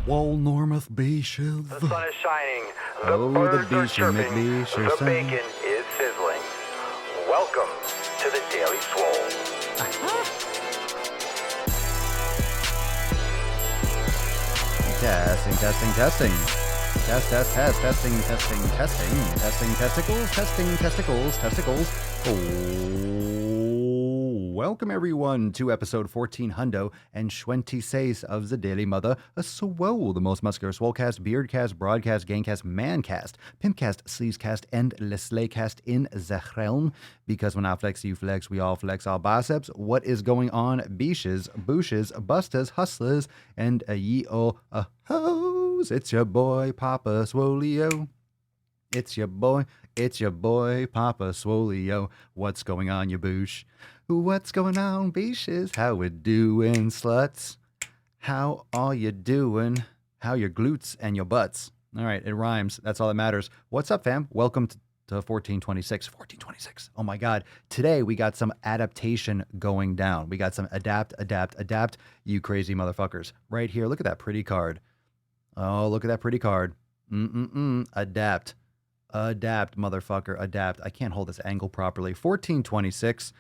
Swole Normuth Beaches. The sun is shining. The birds are chirping. The bacon is sizzling. Welcome to the Daily Swole. Testing. Testing, testicles. Welcome everyone to episode 14 hundo and 26 of the Daily Mother, a Swole, the most muscular swolecast, beardcast, broadcast, gangcast, mancast, pimpcast, sleazecast, and leslaycast in the realm. Because when I flex, you flex, we all flex our biceps. What is going on, beaches, booshes, bustas, hustlers, and ye o hoes? It's your boy, Papa Swoleo. It's your boy, Papa Swoleo. What's going on, you boosh? What's going on, beaches? How we doing, sluts? How are you doing? How your glutes and your butts? All right, it rhymes. That's all that matters. What's up, fam? Welcome to 1426. 1426. Oh my God. Today we got some adaptation going down. We got some adapt, you crazy motherfuckers. Right here. Look at that pretty card. Oh, look at that pretty card. Adapt, motherfucker, adapt. I can't hold this angle properly. 1426.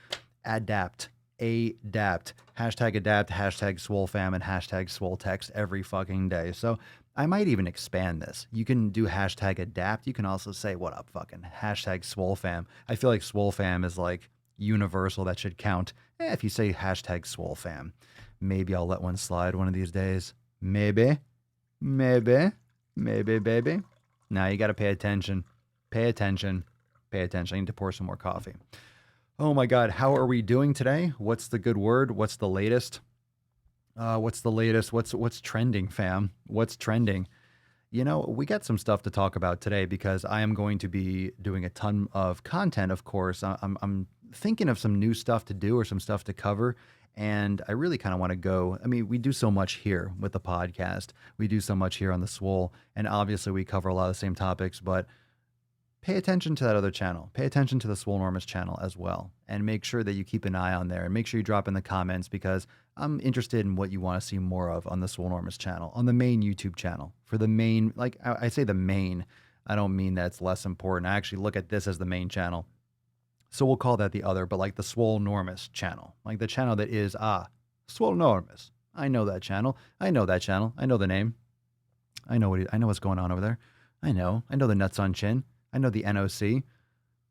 Adapt. Hashtag adapt, hashtag swole fam, and hashtag swole text every fucking day. So I might even expand this. You can do hashtag adapt. You can also say, what up, fucking hashtag swole fam. I feel like swole fam is like universal. That should count. If you say hashtag swole fam, maybe I'll let one slide one of these days. Maybe, baby. Now you got to pay attention. Pay attention. I need to pour some more coffee. Oh my God, how are we doing today? What's the good word? What's the latest? What's trending, fam? What's trending? You know, we got some stuff to talk about today because I am going to be doing a ton of content, of course. I'm thinking of some new stuff to do or some stuff to cover, and I really kind of want to go. I mean, we do so much here with the podcast. We do so much here on the Swole, and obviously we cover a lot of the same topics, but pay attention to that other channel. Pay attention to the Swole Normus channel as well. And make sure that you keep an eye on there. And make sure you drop in the comments because I'm interested in what you want to see more of on the Swole Normus channel, on the main YouTube channel. For the main, like I say the main, I don't mean that it's less important. I actually look at this as the main channel. So we'll call that the other, but like the Swole Normous channel, like the channel that is, Swole Normous. I know that channel. I know that channel. I know the name. I know I know what's going on over there. I know the nuts on chin. I know the NOC.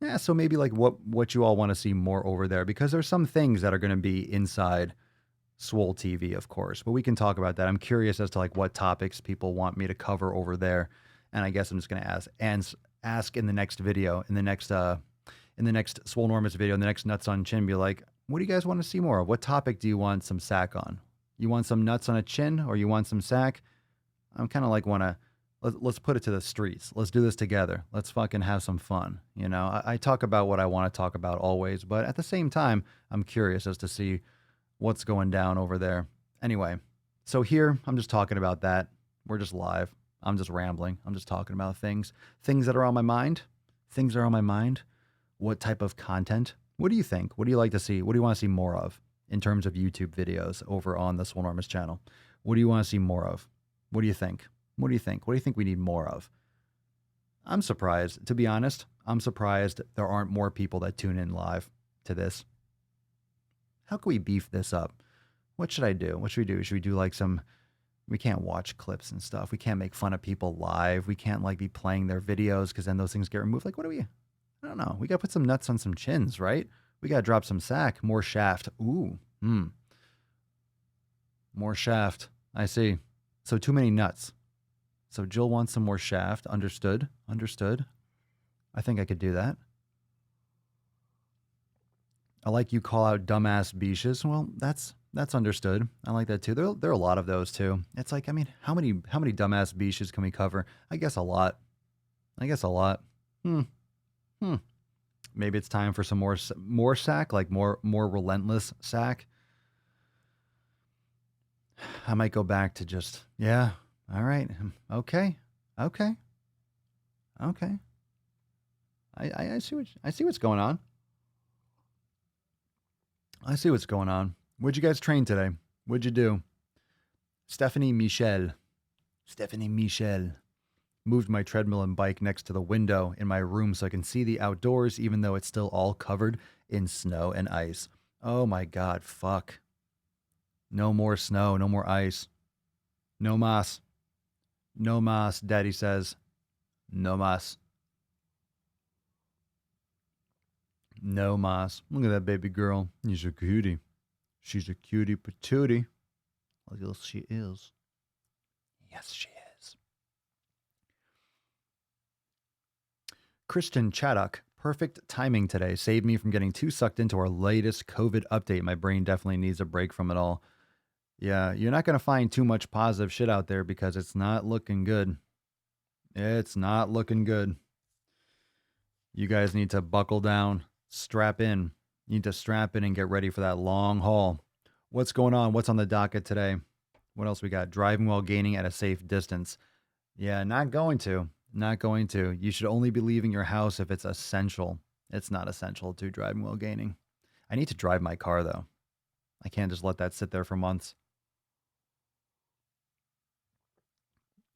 Yeah, so maybe like what you all want to see more over there, because there's some things that are going to be inside Swole TV, of course, but we can talk about that. I'm curious as to like what topics people want me to cover over there, and I guess I'm just going to ask in the next video, in the next Swole Normous video, in the next nuts on chin, be like, what do you guys want to see more of? What topic do you want some sack on? You want some nuts on a chin, or you want some sack? I'm kind of like let's put it to the streets. Let's do this together. Let's fucking have some fun. You know, I talk about what I want to talk about always, but at the same time, I'm curious as to see what's going down over there. Anyway, so here I'm just talking about that. We're just live. I'm just rambling. I'm just talking about things that are on my mind. Things that are on my mind. What type of content? What do you think? What do you like to see? What do you want to see more of in terms of YouTube videos over on the Swole Normous channel? What do you want to see more of? What do you think? What do you think? What do you think we need more of? I'm surprised, to be honest. I'm surprised there aren't more people that tune in live to this. How can we beef this up? What should I do? What should we do? Should we do like we can't watch clips and stuff. We can't make fun of people live. We can't like be playing their videos because then those things get removed. Like, I don't know. We got to put some nuts on some chins, right? We got to drop some sack. More shaft. Ooh. More shaft. I see. So too many nuts. So Jill wants some more shaft. Understood. I think I could do that. I like you call out dumbass beaches. Well, that's understood. I like that too. There are a lot of those too. It's like, I mean, how many dumbass beaches can we cover? I guess a lot. Maybe it's time for some more sack, like more relentless sack. I might go back to just, yeah. All right. Okay. I see what's going on. What'd you guys train today? What'd you do? Stephanie Michel moved my treadmill and bike next to the window in my room so I can see the outdoors, even though it's still all covered in snow and ice. Oh my God, fuck. No more snow, no more ice. No mas. No mas, Daddy says. No mas. No mas. Look at that baby girl. She's a cutie. She's a cutie patootie. Well, she is. Yes, she is. Christian Chaddock. Perfect timing today. Saved me from getting too sucked into our latest COVID update. My brain definitely needs a break from it all. Yeah, you're not going to find too much positive shit out there because it's not looking good. It's not looking good. You guys need to buckle down, strap in. You need to strap in and get ready for that long haul. What's going on? What's on the docket today? What else we got? Driving while gaining at a safe distance. Yeah, not going to. You should only be leaving your house if it's essential. It's not essential to driving while gaining. I need to drive my car, though. I can't just let that sit there for months.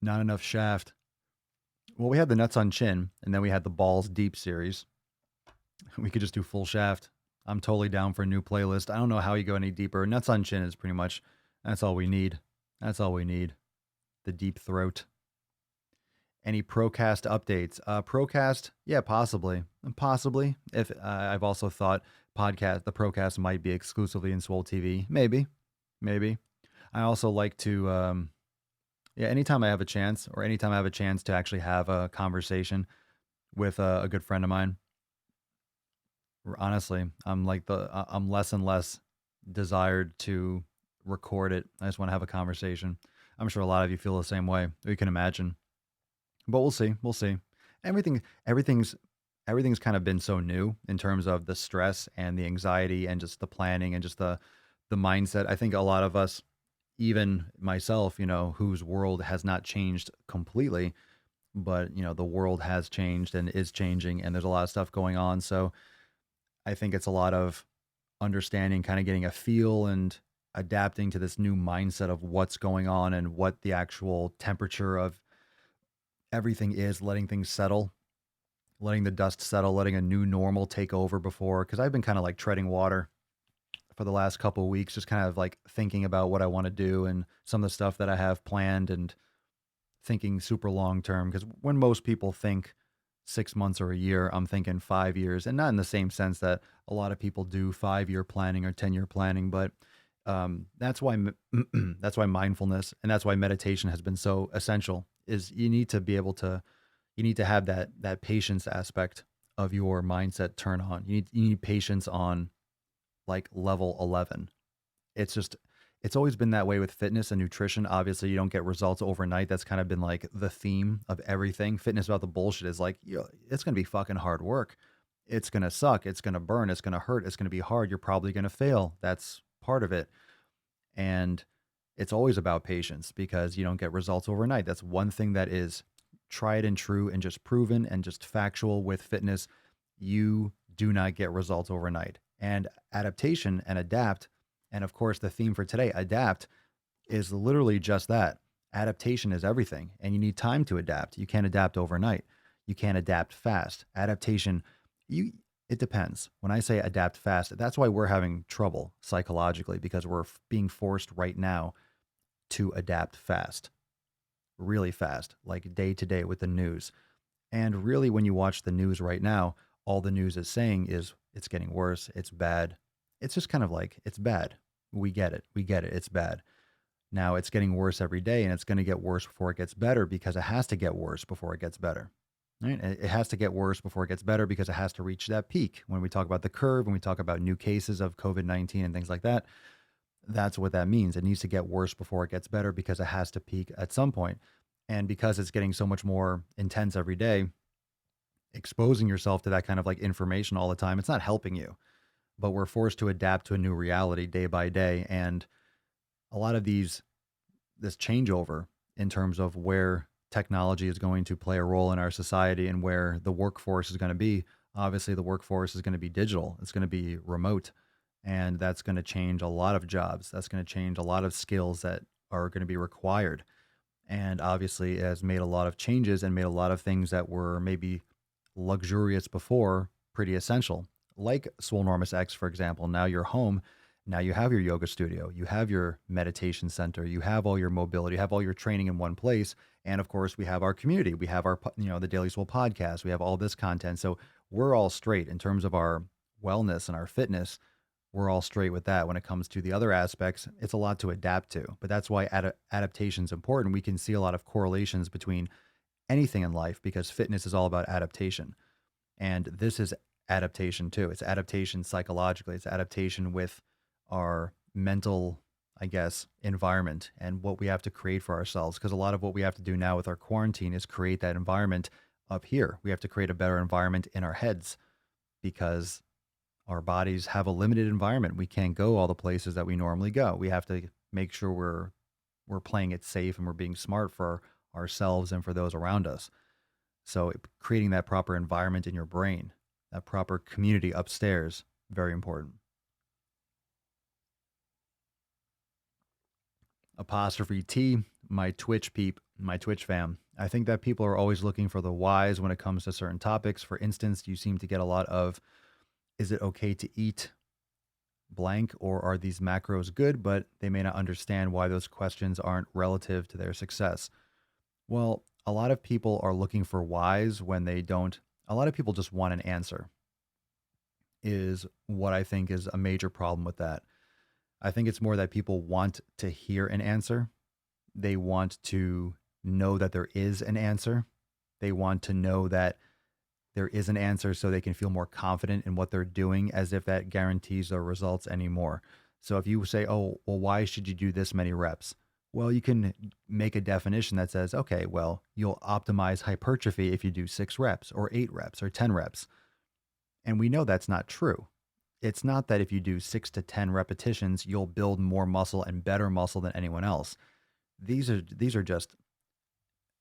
Not enough shaft. Well, we had the nuts on chin, and then we had the balls deep series. We could just do full shaft. I'm totally down for a new playlist. I don't know how you go any deeper. Nuts on chin is pretty much, that's all we need. The deep throat. Any Procast updates? Procast, yeah, possibly. If I've also thought the Procast might be exclusively in Swole TV. Maybe. I also like to, anytime I have a chance to actually have a conversation with a good friend of mine, honestly, I'm less and less desired to record it. I just want to have a conversation. I'm sure a lot of you feel the same way. You can imagine. But we'll see. Everything's kind of been so new in terms of the stress and the anxiety and just the planning and just the mindset. I think a lot of us, even myself, whose world has not changed completely, but the world has changed and is changing, and there's a lot of stuff going on. So I think it's a lot of understanding, kind of getting a feel and adapting to this new mindset of what's going on and what the actual temperature of everything is, letting things settle. letting the dust settle, letting a new normal take over before, because I've been kind of like treading water for the last couple of weeks, just kind of like thinking about what I want to do and some of the stuff that I have planned and thinking super long term. Because when most people think 6 months or a year, I'm thinking 5 years, and not in the same sense that a lot of people do 5 year planning or 10 year planning, but that's why that's why mindfulness and that's why meditation has been so essential. Is you need to be able to you need to have that patience aspect of your mindset turn on. You need patience on like level 11. It's just it's always been that way with fitness and nutrition. Obviously, you don't get results overnight. That's kind of been like the theme of everything. Fitness about the bullshit is like, it's going to be fucking hard work. It's going to suck. It's going to burn. It's going to hurt. It's going to be hard. You're probably going to fail. That's part of it. And it's always about patience because you don't get results overnight. That's one thing that is tried and true and just proven and just factual with fitness. You do not get results overnight. And adaptation and adapt, and of course, the theme for today, adapt, is literally just that. Adaptation is everything, and you need time to adapt. You can't adapt overnight. You can't adapt fast. Adaptation, you it depends. When I say adapt fast, that's why we're having trouble psychologically because we're being forced right now to adapt fast, really fast, like day to day with the news. And really, when you watch the news right now, all the news is saying is it's getting worse, it's bad. It's just kind of like, it's bad. We get it. We get it. It's bad. Now it's getting worse every day and it's going to get worse before it gets better because it has to get worse before it gets better. Right? It has to get worse before it gets better because it has to reach that peak. When we talk about the curve, when we talk about new cases of COVID-19 and things like that, that's what that means. It needs to get worse before it gets better because it has to peak at some point. And because it's getting so much more intense every day, exposing yourself to that kind of like information all the time, it's not helping you. But we're forced to adapt to a new reality day by day. And a lot of this changeover in terms of where technology is going to play a role in our society and where the workforce is going to be. Obviously, the workforce is going to be digital. It's going to be remote. And that's going to change a lot of jobs. That's going to change a lot of skills that are going to be required. And obviously, it has made a lot of changes and made a lot of things that were maybe luxurious before pretty essential. Like Swolenormous X, for example. Now you're home. Now you have your yoga studio. You have your meditation center. You have all your mobility. You have all your training in one place. And of course, we have our community. We have our, the Daily Swole podcast. We have all this content. So we're all straight in terms of our wellness and our fitness. We're all straight with that. When it comes to the other aspects, it's a lot to adapt to. But that's why adaptation is important. We can see a lot of correlations between anything in life because fitness is all about adaptation. And this is adaptation too. It's adaptation psychologically. It's adaptation with our mental, I guess, environment and what we have to create for ourselves. Because a lot of what we have to do now with our quarantine is create that environment up here. We have to create a better environment in our heads because our bodies have a limited environment. We can't go all the places that we normally go. We have to make sure we're playing it safe and we're being smart for ourselves and for those around us. So creating that proper environment in your brain, that proper community upstairs, very important. Apostrophe T, my Twitch peep, my Twitch fam. I think that people are always looking for the whys when it comes to certain topics. For instance, you seem to get a lot of, is it okay to eat blank, or are these macros good, but they may not understand why those questions aren't relative to their success. Well, a lot of people are looking for whys when they don't. A lot of people just want an answer, is what I think is a major problem with that. I think it's more that people want to hear an answer. They want to know that there is an answer. They want to know that there is an answer so they can feel more confident in what they're doing, as if that guarantees their results anymore. So if you say, oh, well, why should you do this many reps? Well, you can make a definition that says, okay, well, you'll optimize hypertrophy if you do 6 reps or 8 reps or 10 reps. And we know that's not true. It's not that if you do 6 to 10 repetitions, you'll build more muscle and better muscle than anyone else. These are just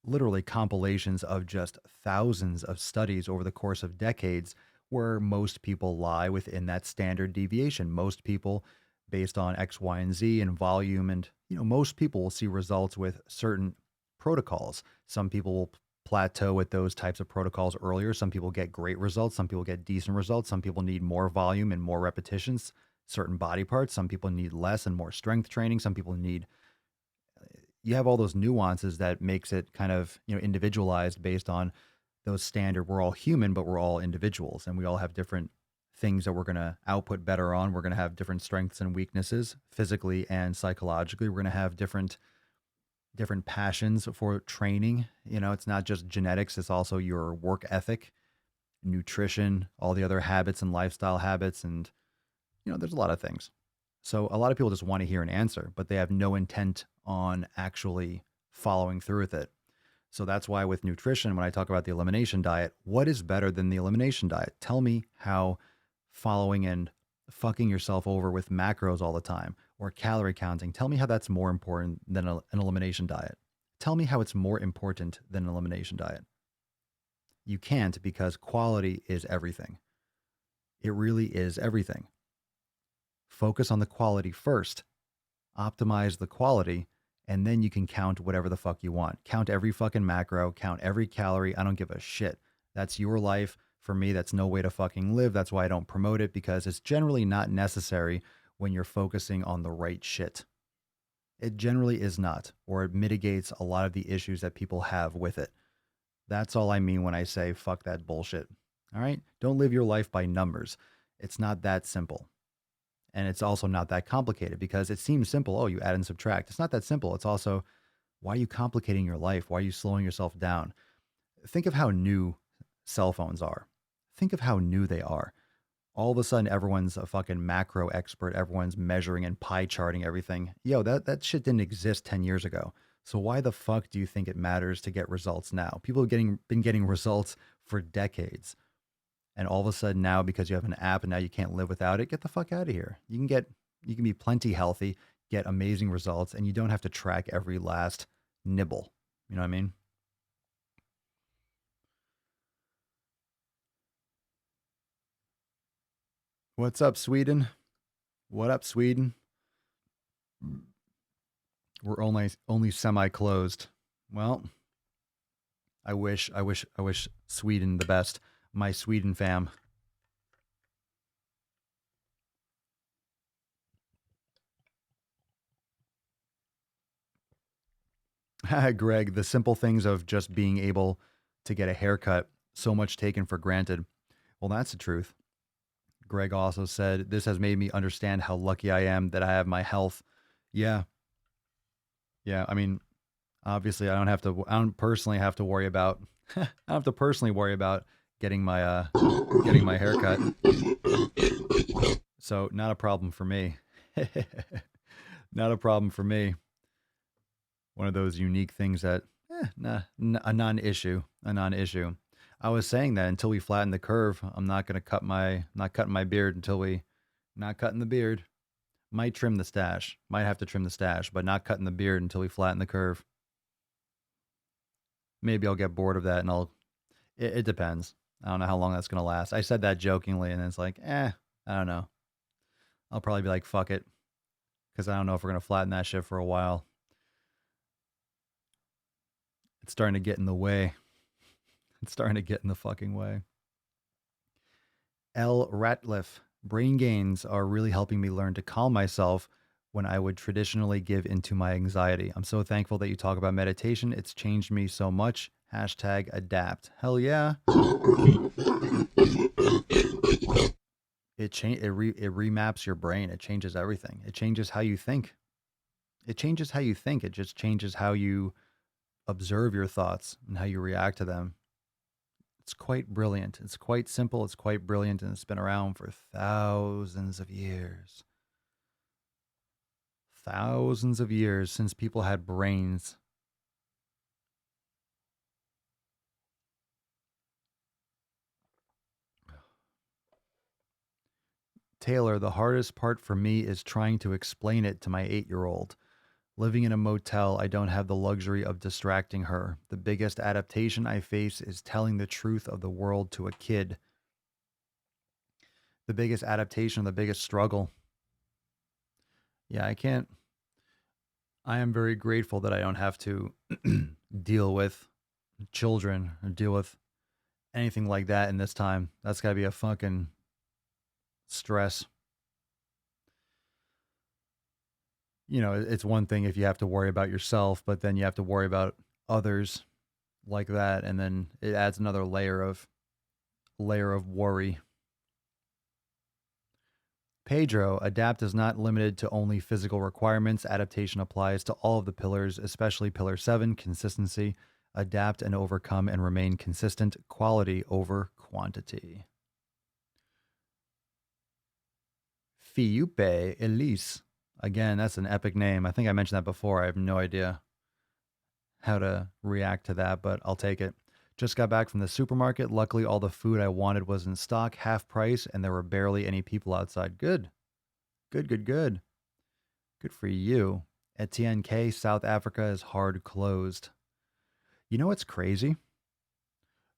literally compilations of just thousands of studies over the course of decades where most people lie within that standard deviation. Most people, based on X, Y, and Z and volume, and most people will see results with certain protocols. Some people will plateau with those types of protocols earlier. Some people get great results. Some people get decent results. Some people need more volume and more repetitions, certain body parts. Some people need less and more strength training. Some people need, you have all those nuances that makes it kind of, individualized based on those standard. We're all human, but we're all individuals and we all have different things that we're going to output better on. We're going to have different strengths and weaknesses physically and psychologically. We're going to have different passions for training. It's not just genetics, it's also your work ethic, nutrition, all the other habits and lifestyle habits. And, there's a lot of things. So a lot of people just want to hear an answer, but they have no intent on actually following through with it. So that's why with nutrition, when I talk about the elimination diet, what is better than the elimination diet? Tell me how following and fucking yourself over with macros all the time or calorie counting. Tell me how that's more important than an elimination diet. Tell me how it's more important than an elimination diet. You can't, because quality is everything. It really is everything. Focus on the quality first. Optimize the quality, and then you can count whatever the fuck you want. Count every fucking macro, count every calorie. I don't give a shit. That's your life. For me, that's no way to fucking live. That's why I don't promote it, because it's generally not necessary when you're focusing on the right shit. It generally is not, or it mitigates a lot of the issues that people have with it. That's all I mean when I say fuck that bullshit. All right? Don't live your life by numbers. It's not that simple. And it's also not that complicated, because it seems simple. Oh, you add and subtract. It's not that simple. It's also, why are you complicating your life? Why are you slowing yourself down? Think of how new cell phones are. Think of how new they are. All of a sudden, everyone's a fucking macro expert. Everyone's measuring and pie charting everything. Yo, that shit didn't exist 10 years ago. So why the fuck do you think it matters to get results now? People have been getting results for decades. And all of a sudden now, because you have an app and now you can't live without it, get the fuck out of here. You can be plenty healthy, get amazing results, and you don't have to track every last nibble. You know what I mean? What's up, Sweden? What up, Sweden? We're only semi-closed. Well, I wish Sweden the best. My Sweden fam. Greg, the simple things of just being able to get a haircut, so much taken for granted. Well, that's the truth. Greg also said, this has made me understand how lucky I am that I have my health. Yeah. Yeah. I mean, obviously I don't personally have to worry about, I don't have to personally worry about getting my haircut. So not a problem for me. Not a problem for me. One of those unique things that, a non-issue. I was saying that until we flatten the curve, I'm not cutting my beard until we, not cutting the beard. Might trim the stash, might have to trim the stash, but not cutting the beard until we flatten the curve. Maybe I'll get bored of that and it depends. I don't know how long that's going to last. I said that jokingly and it's like, I don't know. I'll probably be like, fuck it. Because I don't know if we're going to flatten that shit for a while. It's starting to get in the way. It's starting to get in the fucking way. L. Ratliff. Brain gains are really helping me learn to calm myself when I would traditionally give into my anxiety. I'm so thankful that you talk about meditation. It's changed me so much. #adapt. Hell yeah. It remaps your brain. It changes everything. It changes how you think. It just changes how you observe your thoughts and how you react to them. It's quite brilliant. It's quite simple. It's quite brilliant. And it's been around for thousands of years. Thousands of years since people had brains. Taylor, the hardest part for me is trying to explain it to my 8-year-old. Living in a motel, I don't have the luxury of distracting her. The biggest adaptation I face is telling the truth of the world to a kid. The biggest adaptation, the biggest struggle. Yeah, I am very grateful that I don't have to deal with children or deal with anything like that in this time. That's got to be a fucking stress. You know, it's one thing if you have to worry about yourself, but then you have to worry about others like that, and then it adds another layer of worry. Pedro, adapt is not limited to only physical requirements. Adaptation applies to all of the pillars, especially pillar 7, consistency. Adapt and overcome and remain consistent, quality over quantity. Fiupe Elise. Again, that's an epic name. I think I mentioned that before. I have no idea how to react to that, but I'll take it. Just got back from the supermarket. Luckily, all the food I wanted was in stock, half price, and there were barely any people outside. Good. Good, good, good. Good for you. Etienne K, South Africa is hard closed. You know what's crazy?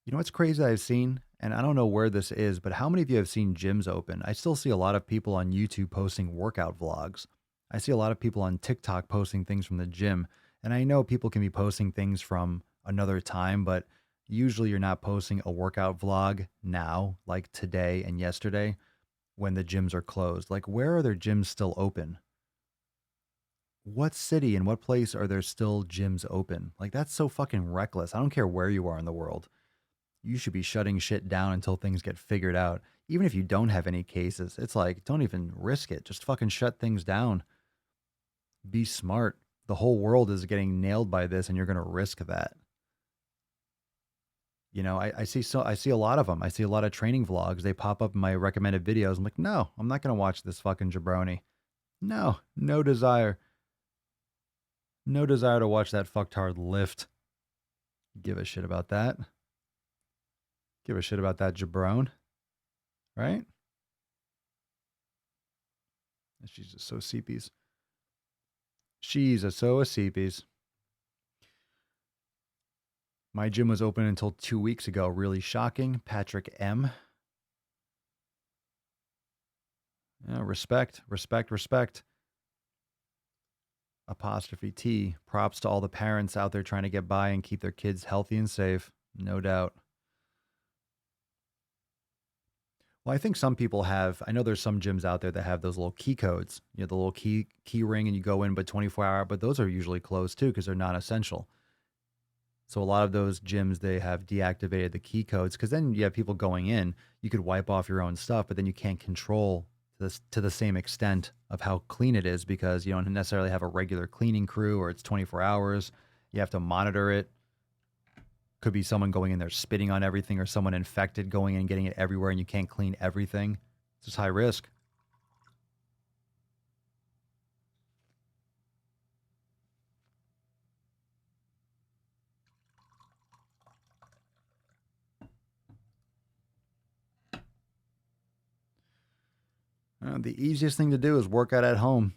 You know what's crazy that I've seen? And I don't know where this is, but how many of you have seen gyms open? I still see a lot of people on YouTube posting workout vlogs. I see a lot of people on TikTok posting things from the gym. And I know people can be posting things from another time, but usually you're not posting a workout vlog now, like today and yesterday, when the gyms are closed. Like, where are their gyms still open? What city and what place are there still gyms open? Like, that's so fucking reckless. I don't care where you are in the world. You should be shutting shit down until things get figured out. Even if you don't have any cases, it's like, don't even risk it. Just fucking shut things down. Be smart. The whole world is getting nailed by this, and you're going to risk that. You know, I see a lot of them. I see a lot of training vlogs. They pop up in my recommended videos. I'm like, no, I'm not going to watch this fucking jabroni. No desire. No desire to watch that fucktard lift. Give a shit about that. Give a shit about that jabron. Right? She's just so seepies. She's a so a seepies. My gym was open until 2 weeks ago. Really shocking. Patrick M. Yeah, respect. Apostrophe T. Props to all the parents out there trying to get by and keep their kids healthy and safe. No doubt. Well, I think some people have, I know there's some gyms out there that have those little key codes. You know, the little key ring and you go in, but 24 hour, but those are usually closed too because they're not essential. So a lot of those gyms, they have deactivated the key codes because then you have people going in. You could wipe off your own stuff, but then you can't control this to the same extent of how clean it is because you don't necessarily have a regular cleaning crew or it's 24 hours. You have to monitor it. Could be someone going in there spitting on everything or someone infected going in and getting it everywhere and you can't clean everything. It's just high risk. The easiest thing to do is work out at home.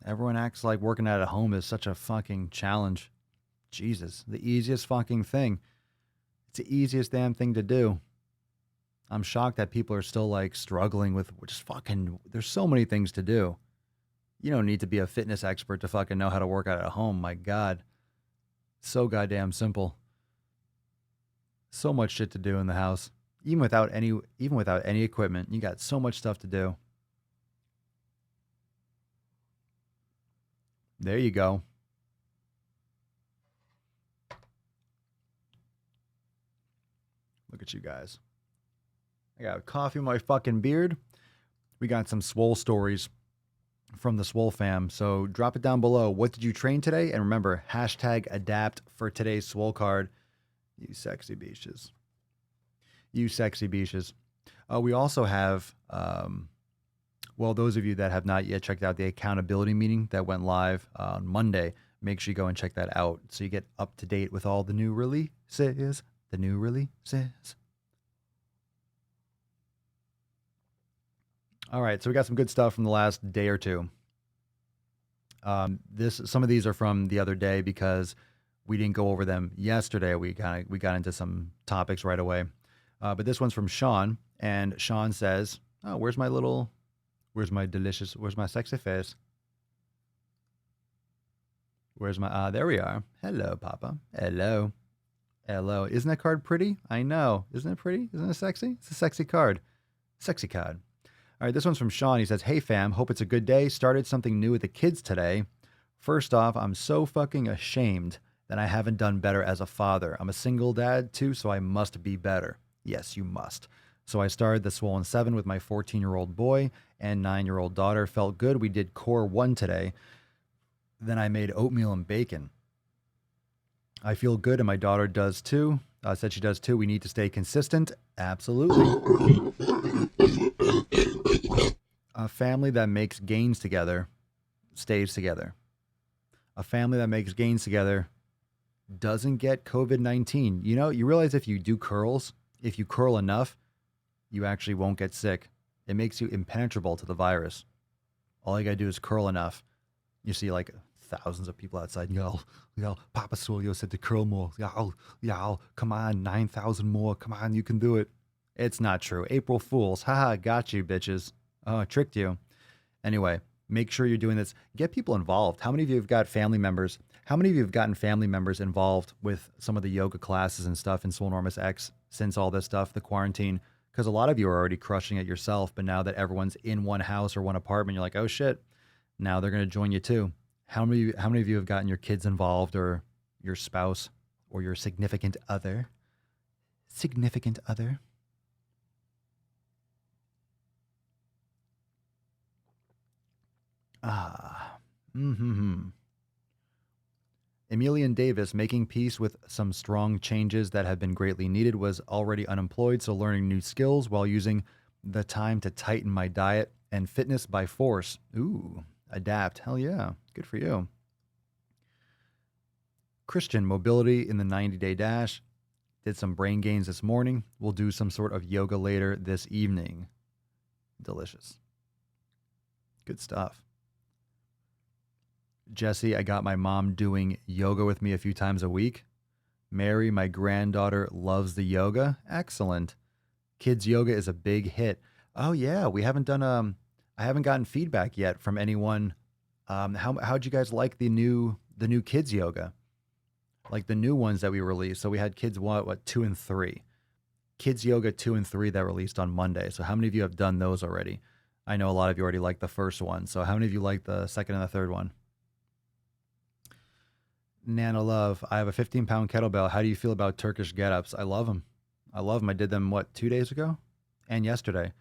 Everyone acts like working out at home is such a fucking challenge. Jesus, the easiest fucking thing. It's the easiest damn thing to do. I'm shocked that people are still like struggling with just fucking, there's so many things to do. You don't need to be a fitness expert to fucking know how to work out at home. My God. So goddamn simple. So much shit to do in the house. Even without any equipment, you got so much stuff to do. There you go. Look at you guys. I got coffee in my fucking beard. We got some Swole stories from the Swole fam. So drop it down below. What did you train today? And remember, #adapt for today's Swole card. You sexy beaches. You sexy beaches. We also have, those of you that have not yet checked out the accountability meeting that went live on Monday, make sure you go and check that out so you get up to date with all the new releases. All right, so we got some good stuff from the last day or two. Some of these are from the other day because we didn't go over them yesterday. We got into some topics right away. But this one's from Sean, and Sean says, "Oh, where's my sexy face? Where's my, there we are. Hello, Papa. Hello. Hello. Isn't that card pretty? I know. Isn't it pretty? Isn't it sexy? It's a sexy card. Sexy card. All right, this one's from Sean. He says, "Hey fam, hope it's a good day. Started something new with the kids today. First off, I'm so fucking ashamed that I haven't done better as a father. I'm a single dad too, so I must be better. Yes, you must. So I started the Swollen 7 with my 14-year-old boy and 9-year-old daughter. Felt good. We did core 1 today. Then I made oatmeal and bacon. I feel good, and my daughter does too. Said she does too. We need to stay consistent. Absolutely. A family that makes gains together stays together. A family that makes gains together doesn't get COVID-19. You know, you realize if you do curls, if you curl enough, you actually won't get sick. It makes you impenetrable to the virus. All you got to do is curl enough. You see like thousands of people outside. Yo, Papa Swole said to curl more. Yo, come on, 9,000 more. Come on, you can do it. It's not true. April Fools. Haha, got you, bitches. Oh, I tricked you. Anyway, make sure you're doing this. Get people involved. How many of you have got family members? How many of you have gotten family members involved with some of the yoga classes and stuff in Swolenormous X since all this stuff, the quarantine? Because a lot of you are already crushing it yourself, but now that everyone's in one house or one apartment, you're like, oh shit, now they're going to join you too. How many of you have gotten your kids involved or your spouse or your significant other? Significant other? Ah. Mm-hmm. Emilian Davis, making peace with some strong changes that have been greatly needed, was already unemployed, so learning new skills while using the time to tighten my diet and fitness by force. Ooh, adapt. Hell yeah. Good for you. Christian, mobility in the 90-day dash. Did some brain gains this morning. We'll do some sort of yoga later this evening. Delicious. Good stuff. Jesse, I got my mom doing yoga with me a few times a week. Mary, my granddaughter, loves the yoga. Excellent. Kids yoga is a big hit. Oh yeah, we haven't done I haven't gotten feedback yet from anyone. How'd you guys like the new kids yoga? Like the new ones that we released. So we had kids what 2 and 3. Kids yoga 2 and 3 that released on Monday. So how many of you have done those already? I know a lot of you already liked the first one. So how many of you like the second and the third one? Nana Love, I have a 15-pound kettlebell. How do you feel about Turkish Getups? I love them. I love them. I did them, 2 days ago? And yesterday.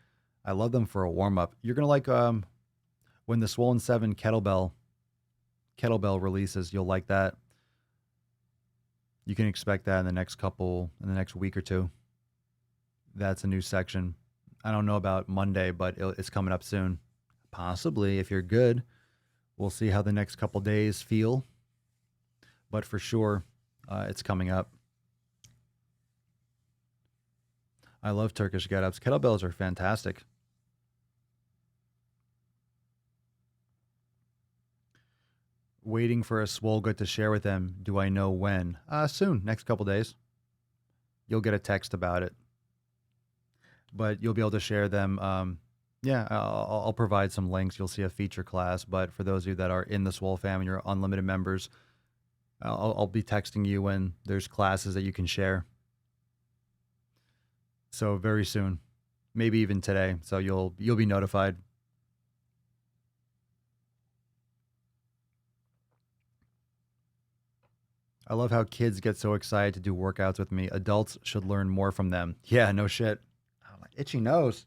I love them for a warm-up. You're going to like when the Swollen 7 kettlebell releases, you'll like that. You can expect that in the next week or two. That's a new section. I don't know about Monday, but it's coming up soon. Possibly, if you're good. We'll see how the next couple days feel. But for sure, it's coming up. I love Turkish Getups. Kettlebells are fantastic. Waiting for a swole good to share with them. Do I know when? Soon, next couple days. You'll get a text about it. But you'll be able to share them. I'll provide some links. You'll see a feature class. But for those of you that are in the Swole family, you're unlimited members, I'll be texting you when there's classes that you can share. So very soon, maybe even today. So you'll be notified. I love how kids get so excited to do workouts with me. Adults should learn more from them. Yeah, no shit. Oh, my itchy nose.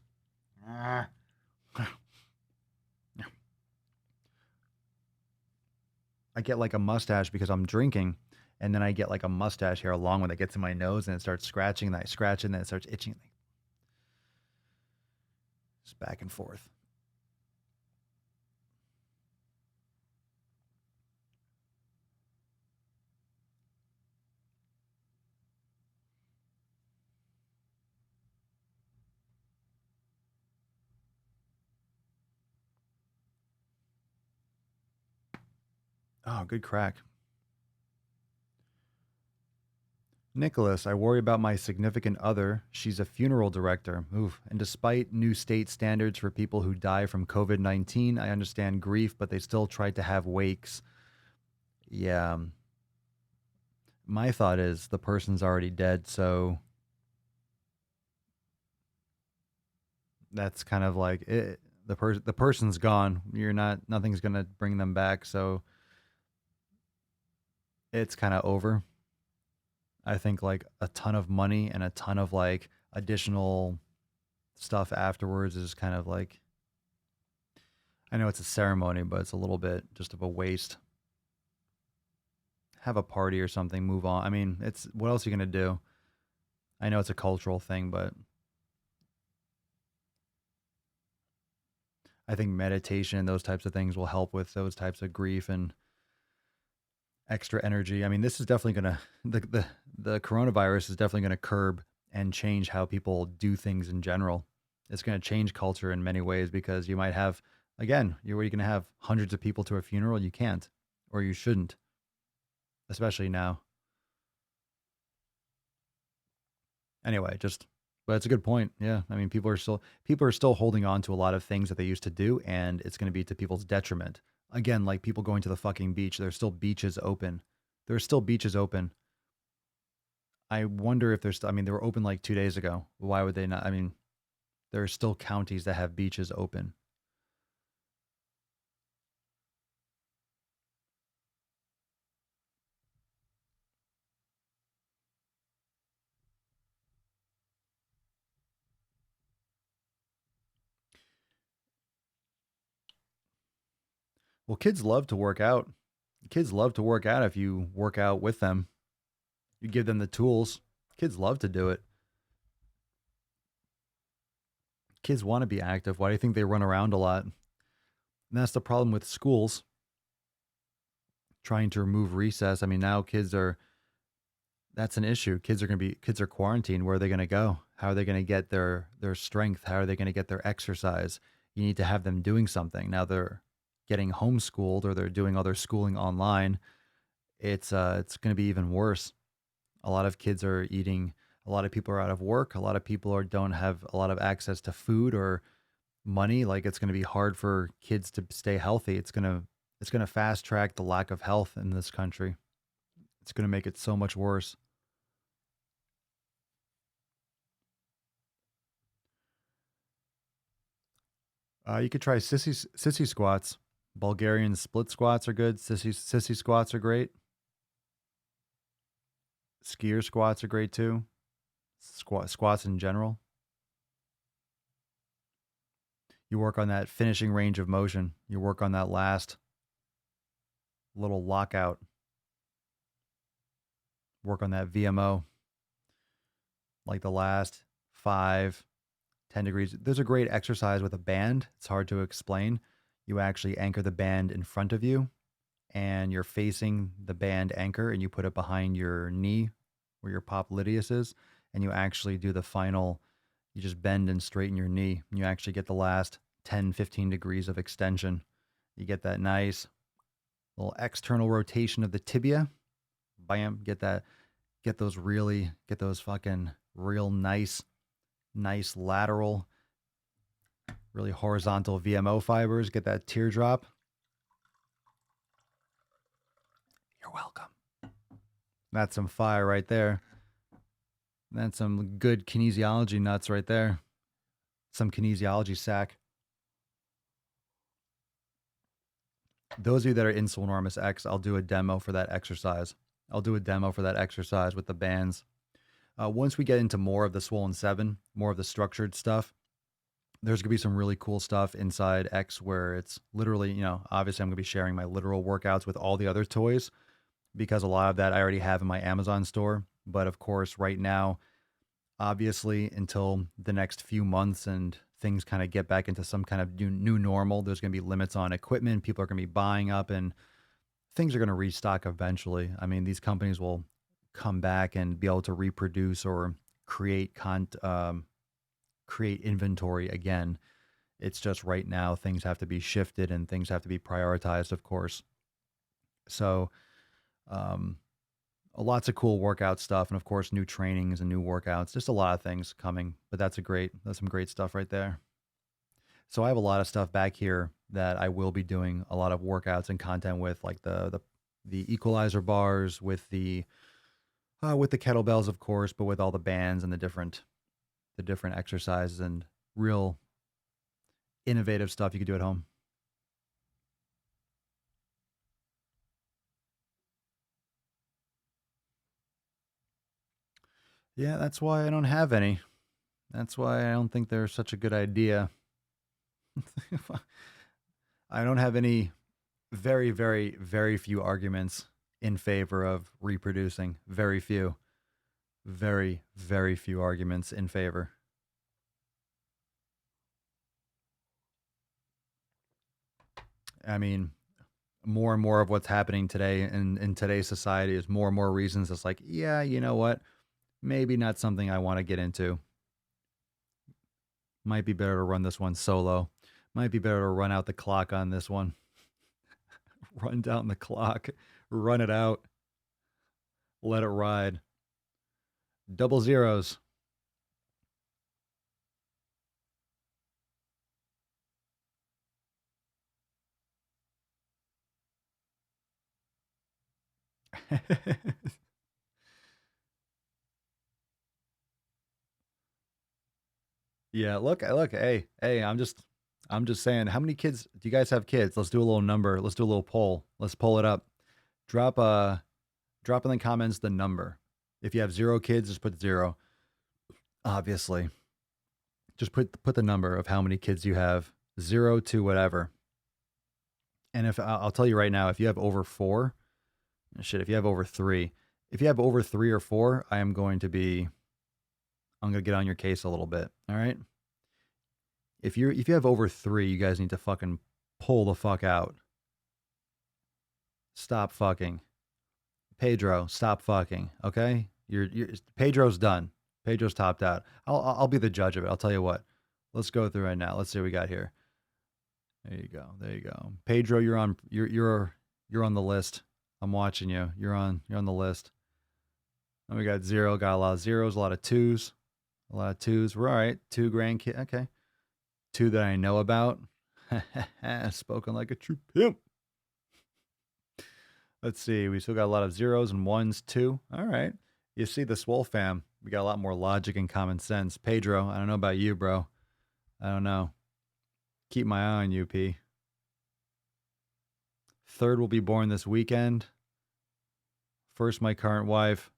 I get like a mustache because I'm drinking, and then I get like a mustache hair along when it gets in my nose, and it starts scratching, and I scratch it, and then it starts itching. Just back and forth. Oh, good crack. Nicholas, I worry about my significant other. She's a funeral director. Oof. And despite new state standards for people who die from COVID-19, I understand grief, but they still try to have wakes. Yeah. My thought is the person's already dead, so that's kind of like it, the person's gone. You're not nothing's gonna bring them back, so it's kind of over. I think like a ton of money and a ton of like additional stuff afterwards is kind of like, I know it's a ceremony, but it's a little bit just of a waste. Have a party or something, move on. I mean, it's what else are you gonna do? I know it's a cultural thing, but I think meditation and those types of things will help with those types of grief and extra energy. I mean, this is definitely gonna the coronavirus is definitely gonna curb and change how people do things in general. It's gonna change culture in many ways because you might have, again, you're gonna have hundreds of people to a funeral. You can't, or you shouldn't, especially now. Anyway, just but it's a good point. Yeah, I mean, people are still holding on to a lot of things that they used to do, and it's going to be to people's detriment. Again, like people going to the fucking beach. There's still beaches open. There's still beaches open. I wonder if there's. I mean, they were open like 2 days ago. Why would they not? I mean, there are still counties that have beaches open. Well, kids love to work out. Kids love to work out if you work out with them. You give them the tools. Kids love to do it. Kids want to be active. Why do you think they run around a lot? And that's the problem with schools trying to remove recess. I mean, now kids are, that's an issue. Kids are quarantined. Where are they going to go? How are they going to get their strength? How are they going to get their exercise? You need to have them doing something. Now they're getting homeschooled or they're doing other schooling online. It's going to be even worse. A lot of kids are eating, a lot of people are out of work, a lot of people don't have a lot of access to food or money. Like it's going to be hard for kids to stay healthy. It's going to fast track the lack of health in this country. It's going to make it so much worse. You could try sissy squats. Bulgarian split squats are good. Sissy squats are great. Skier squats are great too. Squats in general. You work on that finishing range of motion. You work on that last little lockout. Work on that VMO, like the last 5, 10 degrees. There's a great exercise with a band. It's hard to explain. You actually anchor the band in front of you and you're facing the band anchor and you put it behind your knee where your popliteus is. And you actually do the final, you just bend and straighten your knee. And you actually get the last 10, 15 degrees of extension. You get that nice little external rotation of the tibia. Bam, get those fucking real nice lateral, really horizontal VMO fibers. Get that teardrop. You're welcome. That's some fire right there. That's some good kinesiology nuts right there. Some kinesiology sack. Those of you that are in Swolenormous X, I'll do a demo for that exercise. I'll do a demo for that exercise with the bands. Once we get into more of the Swollen 7, more of the structured stuff, there's going to be some really cool stuff inside X where it's literally, obviously I'm going to be sharing my literal workouts with all the other toys because a lot of that I already have in my Amazon store. But of course, right now, obviously, until the next few months and things kind of get back into some kind of new normal, there's going to be limits on equipment. People are going to be buying up and things are going to restock eventually. I mean, these companies will come back and be able to reproduce or create inventory again. It's just right now things have to be shifted and things have to be prioritized, of course. So, um, lots of cool workout stuff, and of course, new trainings and new workouts. Just a lot of things coming, but that's some great stuff right there. So I have a lot of stuff back here that I will be doing a lot of workouts and content with, like the equalizer bars with the with the kettlebells, of course, but with all the bands and the different exercises and real innovative stuff you could do at home. Yeah, that's why I don't have any. That's why I don't think they're such a good idea. I don't have any very, very, very few arguments in favor of reproducing. Very few. Very, very few arguments in favor. I mean, more and more of what's happening today in today's society is more and more reasons it's like, yeah, you know what? Maybe not something I want to get into. Might be better to run this one solo. Might be better to run out the clock on this one. Run down the clock. Run it out. Let it ride. Double zeros. Yeah, look, hey, I'm just saying, how many kids do you guys have kids? Let's do a little number. Let's do a little poll. Let's pull it up. Drop drop in the comments the number. If you have 0 kids, just put 0. Obviously. Just put the number of how many kids you have, 0 to whatever. And if I'll tell you right now, if you have over 4, shit, if you have over 3, if you have over 3 or 4, I'm going to get on your case a little bit. All right. If you have over 3, you guys need to fucking pull the fuck out. Stop fucking. Pedro, stop fucking. Okay? You're Pedro's done. Pedro's topped out. I'll be the judge of it. I'll tell you what. Let's go through right now. Let's see what we got here. There you go. There you go. Pedro, you're on on the list. I'm watching you. You're on the list. And we got 0, got a lot of zeros, a lot of 2s. A lot of 2s. We're all right. 2 grandkids. Okay. 2 that I know about. Spoken like a true pimp. Let's see. We still got a lot of 0s and 1s too. All right. You see the Swole fam. We got a lot more logic and common sense. Pedro, I don't know about you, bro. I don't know. Keep my eye on you, P. 3rd will be born this weekend. 1st, my current wife.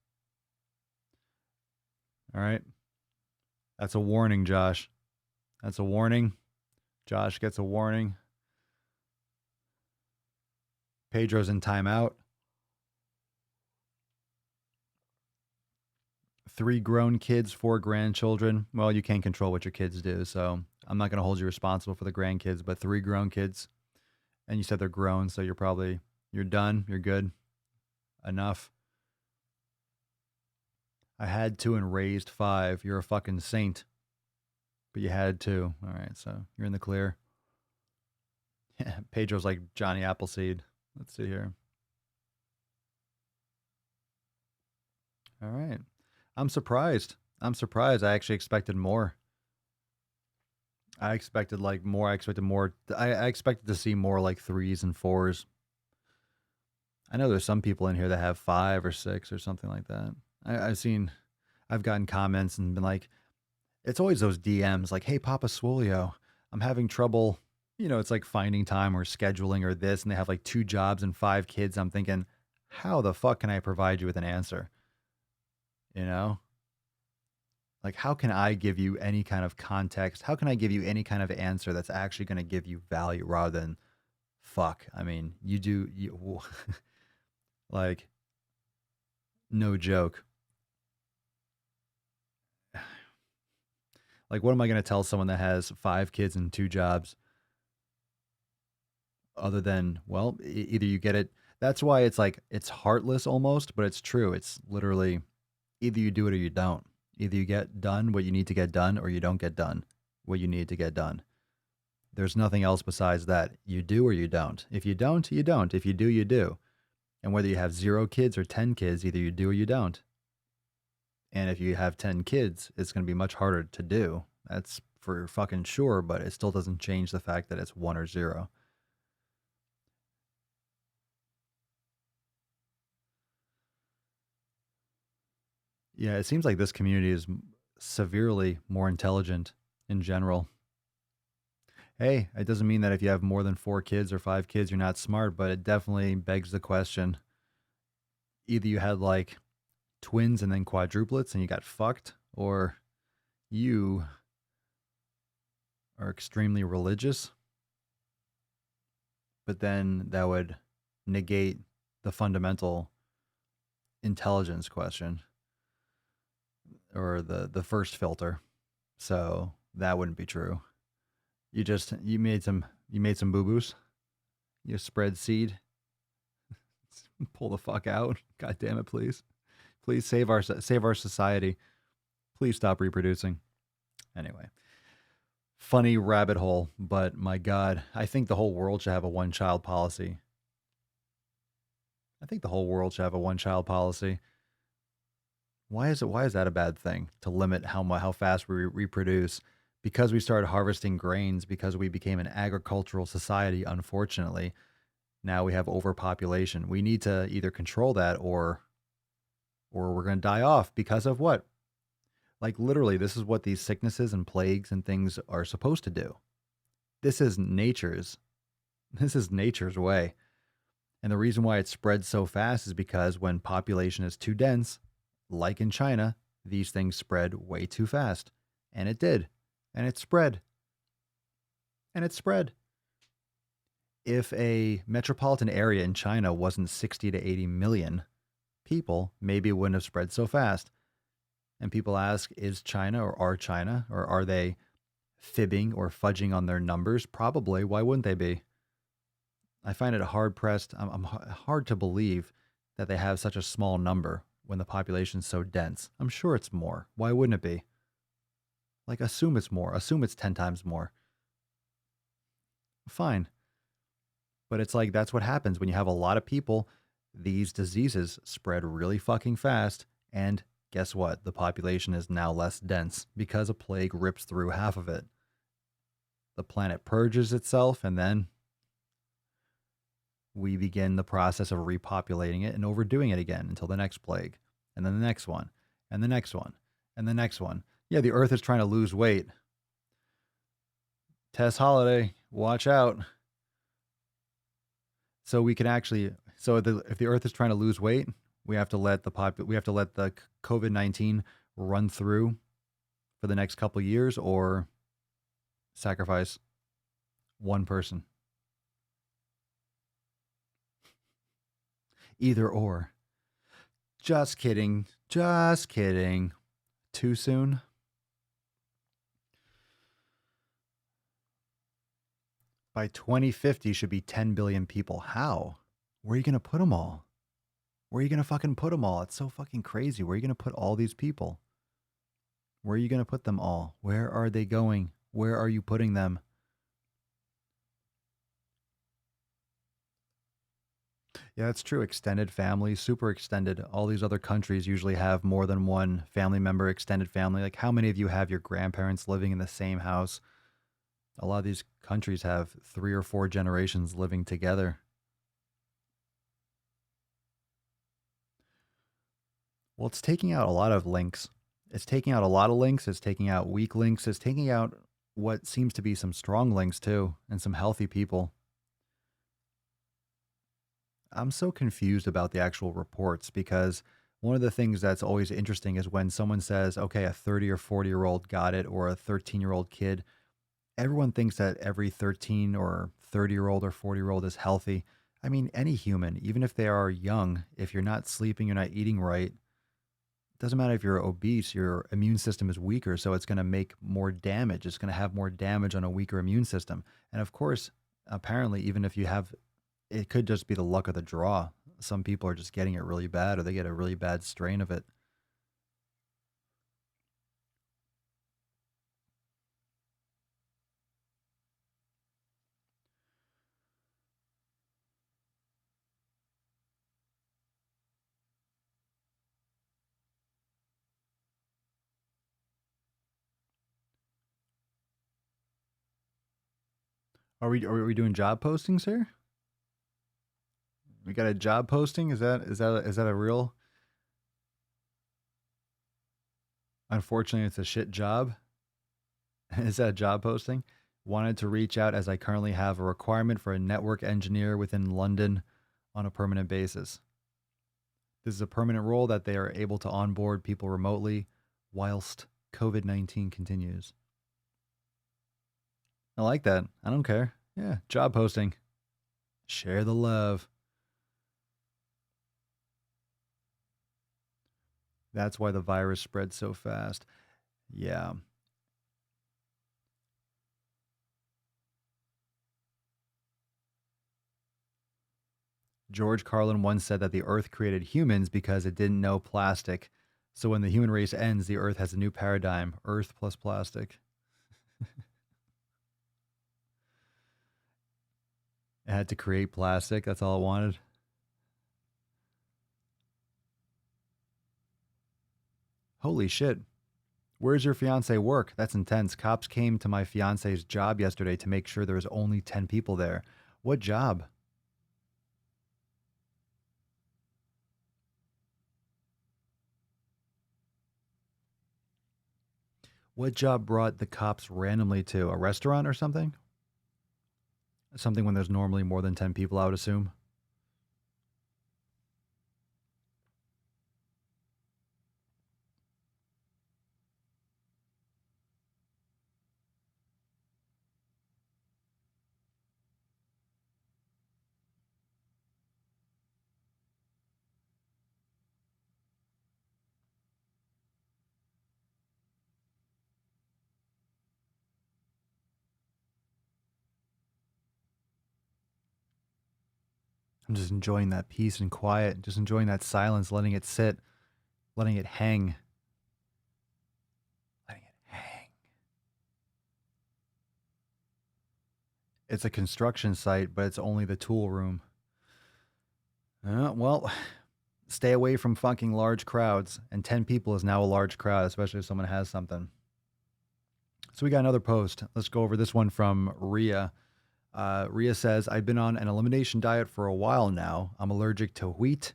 All right. That's a warning, Josh. That's a warning. Josh gets a warning. Pedro's in timeout. 3 grown kids, 4 grandchildren. Well, you can't control what your kids do, so I'm not going to hold you responsible for the grandkids, but 3 grown kids. And you said they're grown, so you're done. You're good. Enough. I had 2 and raised 5. You're a fucking saint. But you had 2. All right, so you're in the clear. Pedro's like Johnny Appleseed. Let's see here. All right. I'm surprised. I actually expected more. I expected more. I expected to see more like 3s and 4s. I know there's some people in here that have 5 or 6 or something like that. I've gotten comments and been like, it's always those DMs like, hey, Papa Swolio, I'm having trouble. It's like finding time or scheduling or this, and they have like 2 jobs and 5 kids. I'm thinking, how the fuck can I provide you with an answer? Like, how can I give you any kind of context? How can I give you any kind of answer that's actually going to give you value rather than fuck? I mean, like, no joke. Like, what am I going to tell someone that has 5 kids and 2 jobs other than, well, either you get it. That's why it's like, it's heartless almost, but it's true. It's literally either you do it or you don't. Either you get done what you need to get done or you don't get done what you need to get done. There's nothing else besides that. You do or you don't. If you don't, you don't. If you do, you do. And whether you have 0 kids or 10 kids, either you do or you don't. And if you have 10 kids, it's going to be much harder to do. That's for fucking sure, but it still doesn't change the fact that it's 1 or 0. Yeah, it seems like this community is severely more intelligent in general. Hey, it doesn't mean that if you have more than 4 kids or 5 kids, you're not smart, but it definitely begs the question. Either you had like twins and then quadruplets and you got fucked, or you are extremely religious, but then that would negate the fundamental intelligence question or the first filter. So that wouldn't be true. You made some boo-boos. You spread seed. Pull the fuck out. God damn it, please. Please save our society. Please stop reproducing. Anyway, funny rabbit hole, but my God, I think the whole world should have a one-child policy. I think the whole world should have a one-child policy. Why is that a bad thing to limit how fast we reproduce? Because we started harvesting grains, because we became an agricultural society, unfortunately, now we have overpopulation. We need to either control that or we're going to die off because of what? Like literally, this is what these sicknesses and plagues and things are supposed to do. This is nature's this is nature's way. And the reason why it spreads so fast is because when population is too dense, like in China, these things spread way too fast. And it did. And it spread. And it spread. If a metropolitan area in China wasn't 60 to 80 million people, maybe it wouldn't have spread so fast. And people ask, is China or are they fibbing or fudging on their numbers? Probably. Why wouldn't they be? I find it hard pressed. I'm hard to believe that they have such a small number when the population's so dense. I'm sure it's more. Why wouldn't it be? Like, assume it's more. Assume it's 10 times more. Fine. But it's like that's what happens when you have a lot of people. These diseases spread really fucking fast. And guess what? The population is now less dense because a plague rips through half of it. The planet purges itself, and then we begin the process of repopulating it and overdoing it again until the next plague, and then the next one, and the next one, and the next one. Yeah, the Earth is trying to lose weight. Tess Holiday, watch out. So we can actually, if the Earth is trying to lose weight, we have to let the COVID-19 run through for the next couple years, or sacrifice one person. Either or. Just kidding. Just kidding. Too soon? By 2050 should be 10 billion people. How? Where are you going to put them all? Where are you going to fucking put them all? It's so fucking crazy. Where are you going to put all these people? Where are you going to put them all? Where are they going? Where are you putting them? Yeah, that's true. Extended family, super extended. All these other countries usually have more than one family member, extended family. Like, how many of you have your grandparents living in the same house? A lot of these countries have 3 or 4 generations living together. Well, it's taking out a lot of links. It's taking out a lot of links. It's taking out weak links. It's taking out what seems to be some strong links too, and some healthy people. I'm so confused about the actual reports because one of the things that's always interesting is when someone says, okay, a 30 or 40-year-old got it, or a 13-year-old kid. Everyone thinks that every 13 or 30-year-old or 40-year-old is healthy. I mean, any human, even if they are young, if you're not sleeping, you're not eating right, it doesn't matter if you're obese, your immune system is weaker, so it's going to make more damage. It's going to have more damage on a weaker immune system. And of course, apparently, even if you have, it could just be the luck of the draw. Some people are just getting it really bad, or they get a really bad strain of it. Are we doing job postings here? We got a job posting. Is that a real? Unfortunately, it's a shit job. Is that a job posting? Wanted to reach out as I currently have a requirement for a network engineer within London on a permanent basis. This is a permanent role that they are able to onboard people remotely whilst COVID 19 continues. I like that. I don't care. Yeah, job posting. Share the love. That's why the virus spread so fast. Yeah. George Carlin once said that the earth created humans because it didn't know plastic. So when the human race ends, the earth has a new paradigm, earth plus plastic. It had to create plastic. That's all it wanted. Holy shit. Where's your fiance work? That's intense. Cops came to my fiance's job yesterday to make sure there was only 10 people there. What job? What job brought the cops randomly to a restaurant or something? Something when there's normally more than 10 people, I would assume. I'm just enjoying that peace and quiet, just enjoying that silence, letting it sit, letting it hang. Letting it hang. It's a construction site, but it's only the tool room. Well, stay away from fucking large crowds. And 10 people is now a large crowd, especially if someone has something. So we got another post. Let's go over this one from Ria. Ria says, I've been on an elimination diet for a while now. I'm allergic to wheat.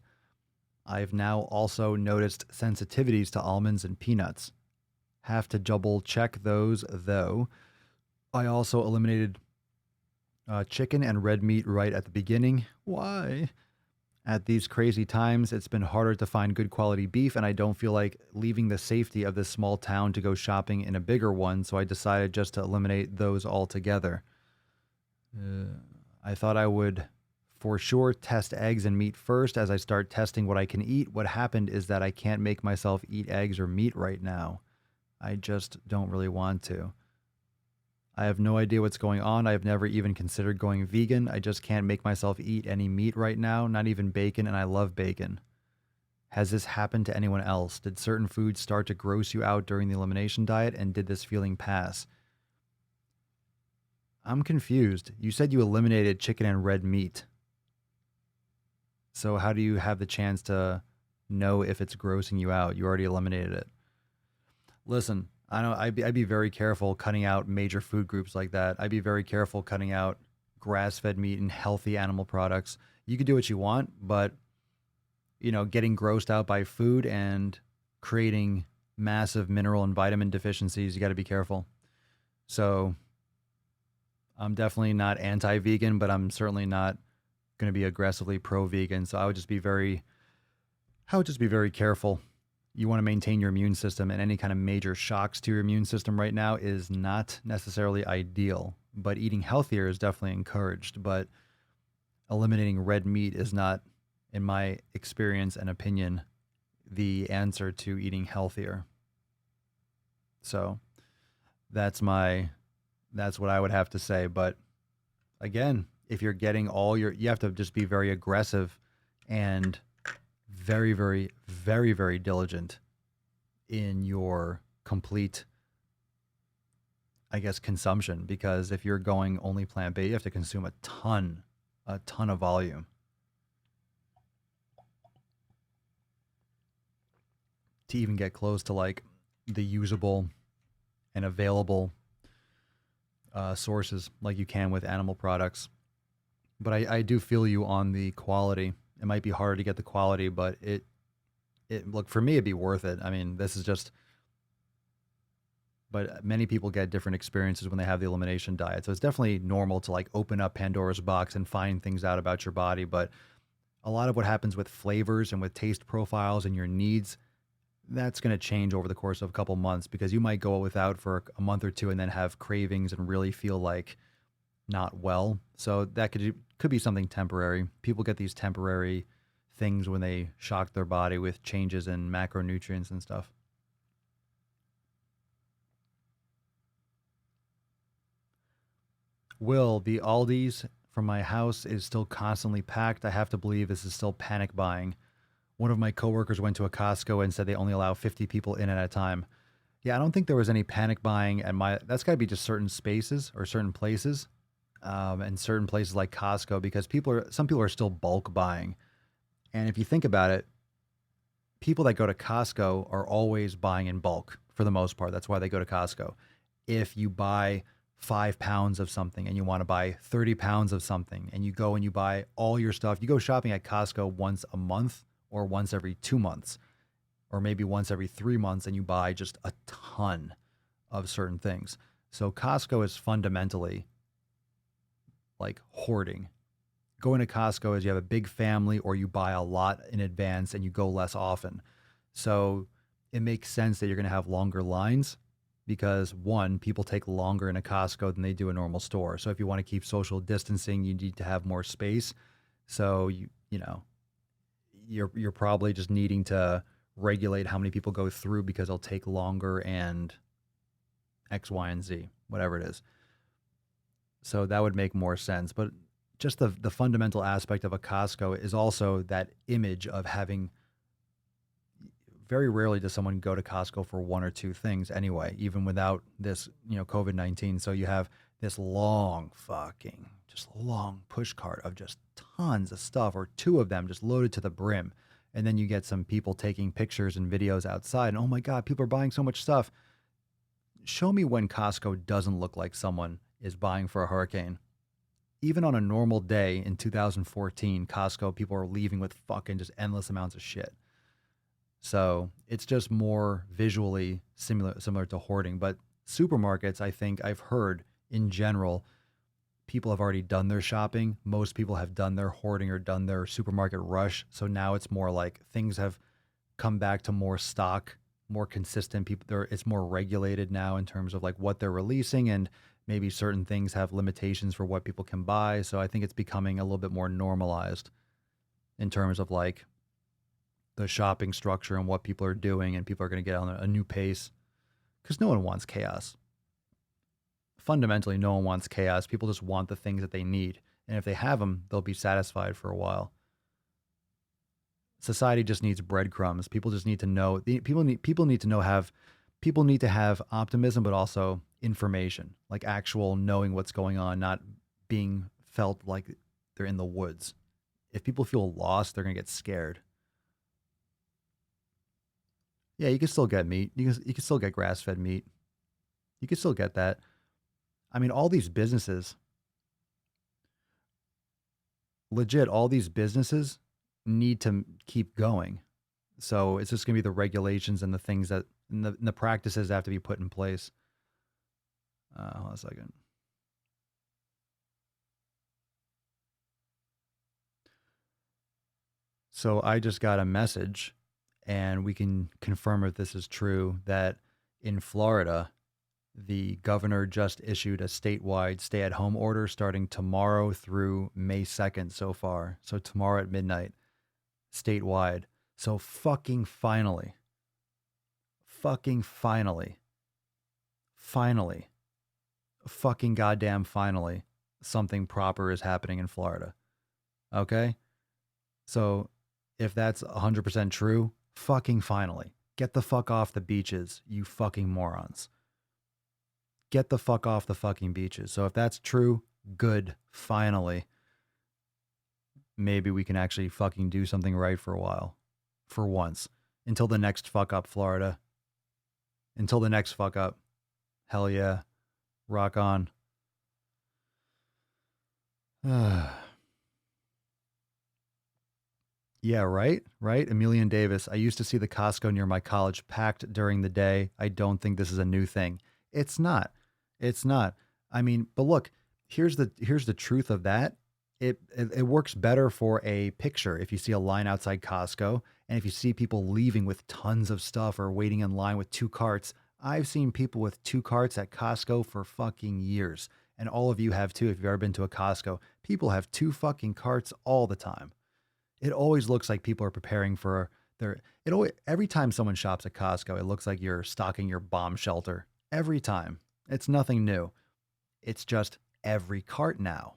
I've now also noticed sensitivities to almonds and peanuts. Have to double check those, though. I also eliminated chicken and red meat right at the beginning. Why? At these crazy times, it's been harder to find good quality beef, and I don't feel like leaving the safety of this small town to go shopping in a bigger one, so I decided just to eliminate those altogether. I thought I would for sure test eggs and meat first as I start testing what I can eat. What happened is that I can't make myself eat eggs or meat right now. I just don't really want to. I have no idea what's going on. I've never even considered going vegan. I just can't make myself eat any meat right now, not even bacon, and I love bacon. Has this happened to anyone else? Did certain foods start to gross you out during the elimination diet, and did this feeling pass? I'm confused. You said you eliminated chicken and red meat. So how do you have the chance to know if it's grossing you out? You already eliminated it. Listen, I know I'd be very careful cutting out major food groups like that. I'd be very careful cutting out grass-fed meat and healthy animal products. You can do what you want, but getting grossed out by food and creating massive mineral and vitamin deficiencies, you got to be careful. So I'm definitely not anti-vegan, but I'm certainly not going to be aggressively pro-vegan. So I would just be very careful. You want to maintain your immune system, and any kind of major shocks to your immune system right now is not necessarily ideal. But eating healthier is definitely encouraged. But eliminating red meat is not, in my experience and opinion, the answer to eating healthier. So that's what I would have to say. But again, if you're getting you have to just be very aggressive and very, very, very, very diligent in your complete, I guess, consumption. Because if you're going only plant-based, you have to consume a ton of volume to even get close to like the usable and available sources like you can with animal products. But I do feel you on the quality. It might be harder to get the quality, but it look, for me, it'd be worth it. I mean, this is just but many people get different experiences when they have the elimination diet. So it's definitely normal to like open up Pandora's box and find things out about your body. But a lot of what happens with flavors and with taste profiles and your needs, that's going to change over the course of a couple months because you might go without for a month or two and then have cravings and really feel like not well. So that could be something temporary. People get these temporary things when they shock their body with changes in macronutrients and stuff. Will, the Aldi's from my house is still constantly packed. I have to believe this is still panic buying. One of my coworkers went to a Costco and said they only allow 50 people in at a time. Yeah, I don't think there was any panic buying at my. That's got to be just certain spaces or certain places, and certain places like Costco because some people are still bulk buying. And if you think about it, people that go to Costco are always buying in bulk for the most part. That's why they go to Costco. If you buy 5 pounds of something and you want to buy 30 pounds of something and you go and you buy all your stuff, you go shopping at Costco once a month or once every 2 months or maybe once every 3 months and you buy just a ton of certain things. So Costco is fundamentally like hoarding. Going to Costco is you have a big family or you buy a lot in advance and you go less often. So it makes sense that you're going to have longer lines because one, people take longer in a Costco than they do a normal store. So if you want to keep social distancing, you need to have more space. So you're probably just needing to regulate how many people go through because it'll take longer and X, Y, and Z, whatever it is. So that would make more sense. But just the fundamental aspect of a Costco is also that image of having. Very rarely does someone go to Costco for one or two things anyway, even without this, COVID-19. So you have this just long push cart of just tons of stuff, or two of them just loaded to the brim. And then you get some people taking pictures and videos outside. And oh my God, people are buying so much stuff. Show me when Costco doesn't look like someone is buying for a hurricane. Even on a normal day in 2014, Costco, people are leaving with fucking just endless amounts of shit. So it's just more visually similar to hoarding. But supermarkets, I think I've heard in general, people have already done their shopping. Most people have done their hoarding or done their supermarket rush. So now it's more like things have come back to more stock, more consistent. It's more regulated now in terms of like what they're releasing, and maybe certain things have limitations for what people can buy. So I think it's becoming a little bit more normalized in terms of like the shopping structure and what people are doing, and people are going to get on a new pace because no one wants chaos. Fundamentally, no one wants chaos. People just want the things that they need. And if they have them, they'll be satisfied for a while. Society just needs breadcrumbs. People just need to know. People need to have optimism, but also information, like actual knowing what's going on, not being felt like they're in the woods. If people feel lost, they're going to get scared. Yeah, you can still get meat. You can still get grass-fed meat. You can still get that. I mean, all these businesses, legit, all these businesses need to keep going. So it's just going to be the regulations and the things and the practices that have to be put in place. Hold on a second. So I just got a message, and we can confirm if this is true, that in Florida, the governor just issued a statewide stay-at-home order starting tomorrow through May 2nd so far. So tomorrow at midnight, statewide. So fucking finally, fucking goddamn finally, something proper is happening in Florida. Okay? So if that's 100% true, fucking finally, get the fuck off the beaches, you fucking morons. Get the fuck off the fucking beaches. So if that's true, good, finally. Maybe we can actually fucking do something right for a while. For once. Until the next fuck up, Florida. Until the next fuck up. Hell yeah. Rock on. Yeah, right? Right? Emilian Davis. I used to see the Costco near my college packed during the day. I don't think this is a new thing. It's not. It's not. I mean, but look, here's the truth of that. It works better for a picture if you see a line outside Costco and if you see people leaving with tons of stuff or waiting in line with two carts. I've seen people with two carts at Costco for fucking years. And all of you have too if you've ever been to a Costco. People have two fucking carts all the time. It always looks like people are preparing for their it always every time someone shops at Costco, it looks like you're stocking your bomb shelter. Every time. It's nothing new. It's just every cart now.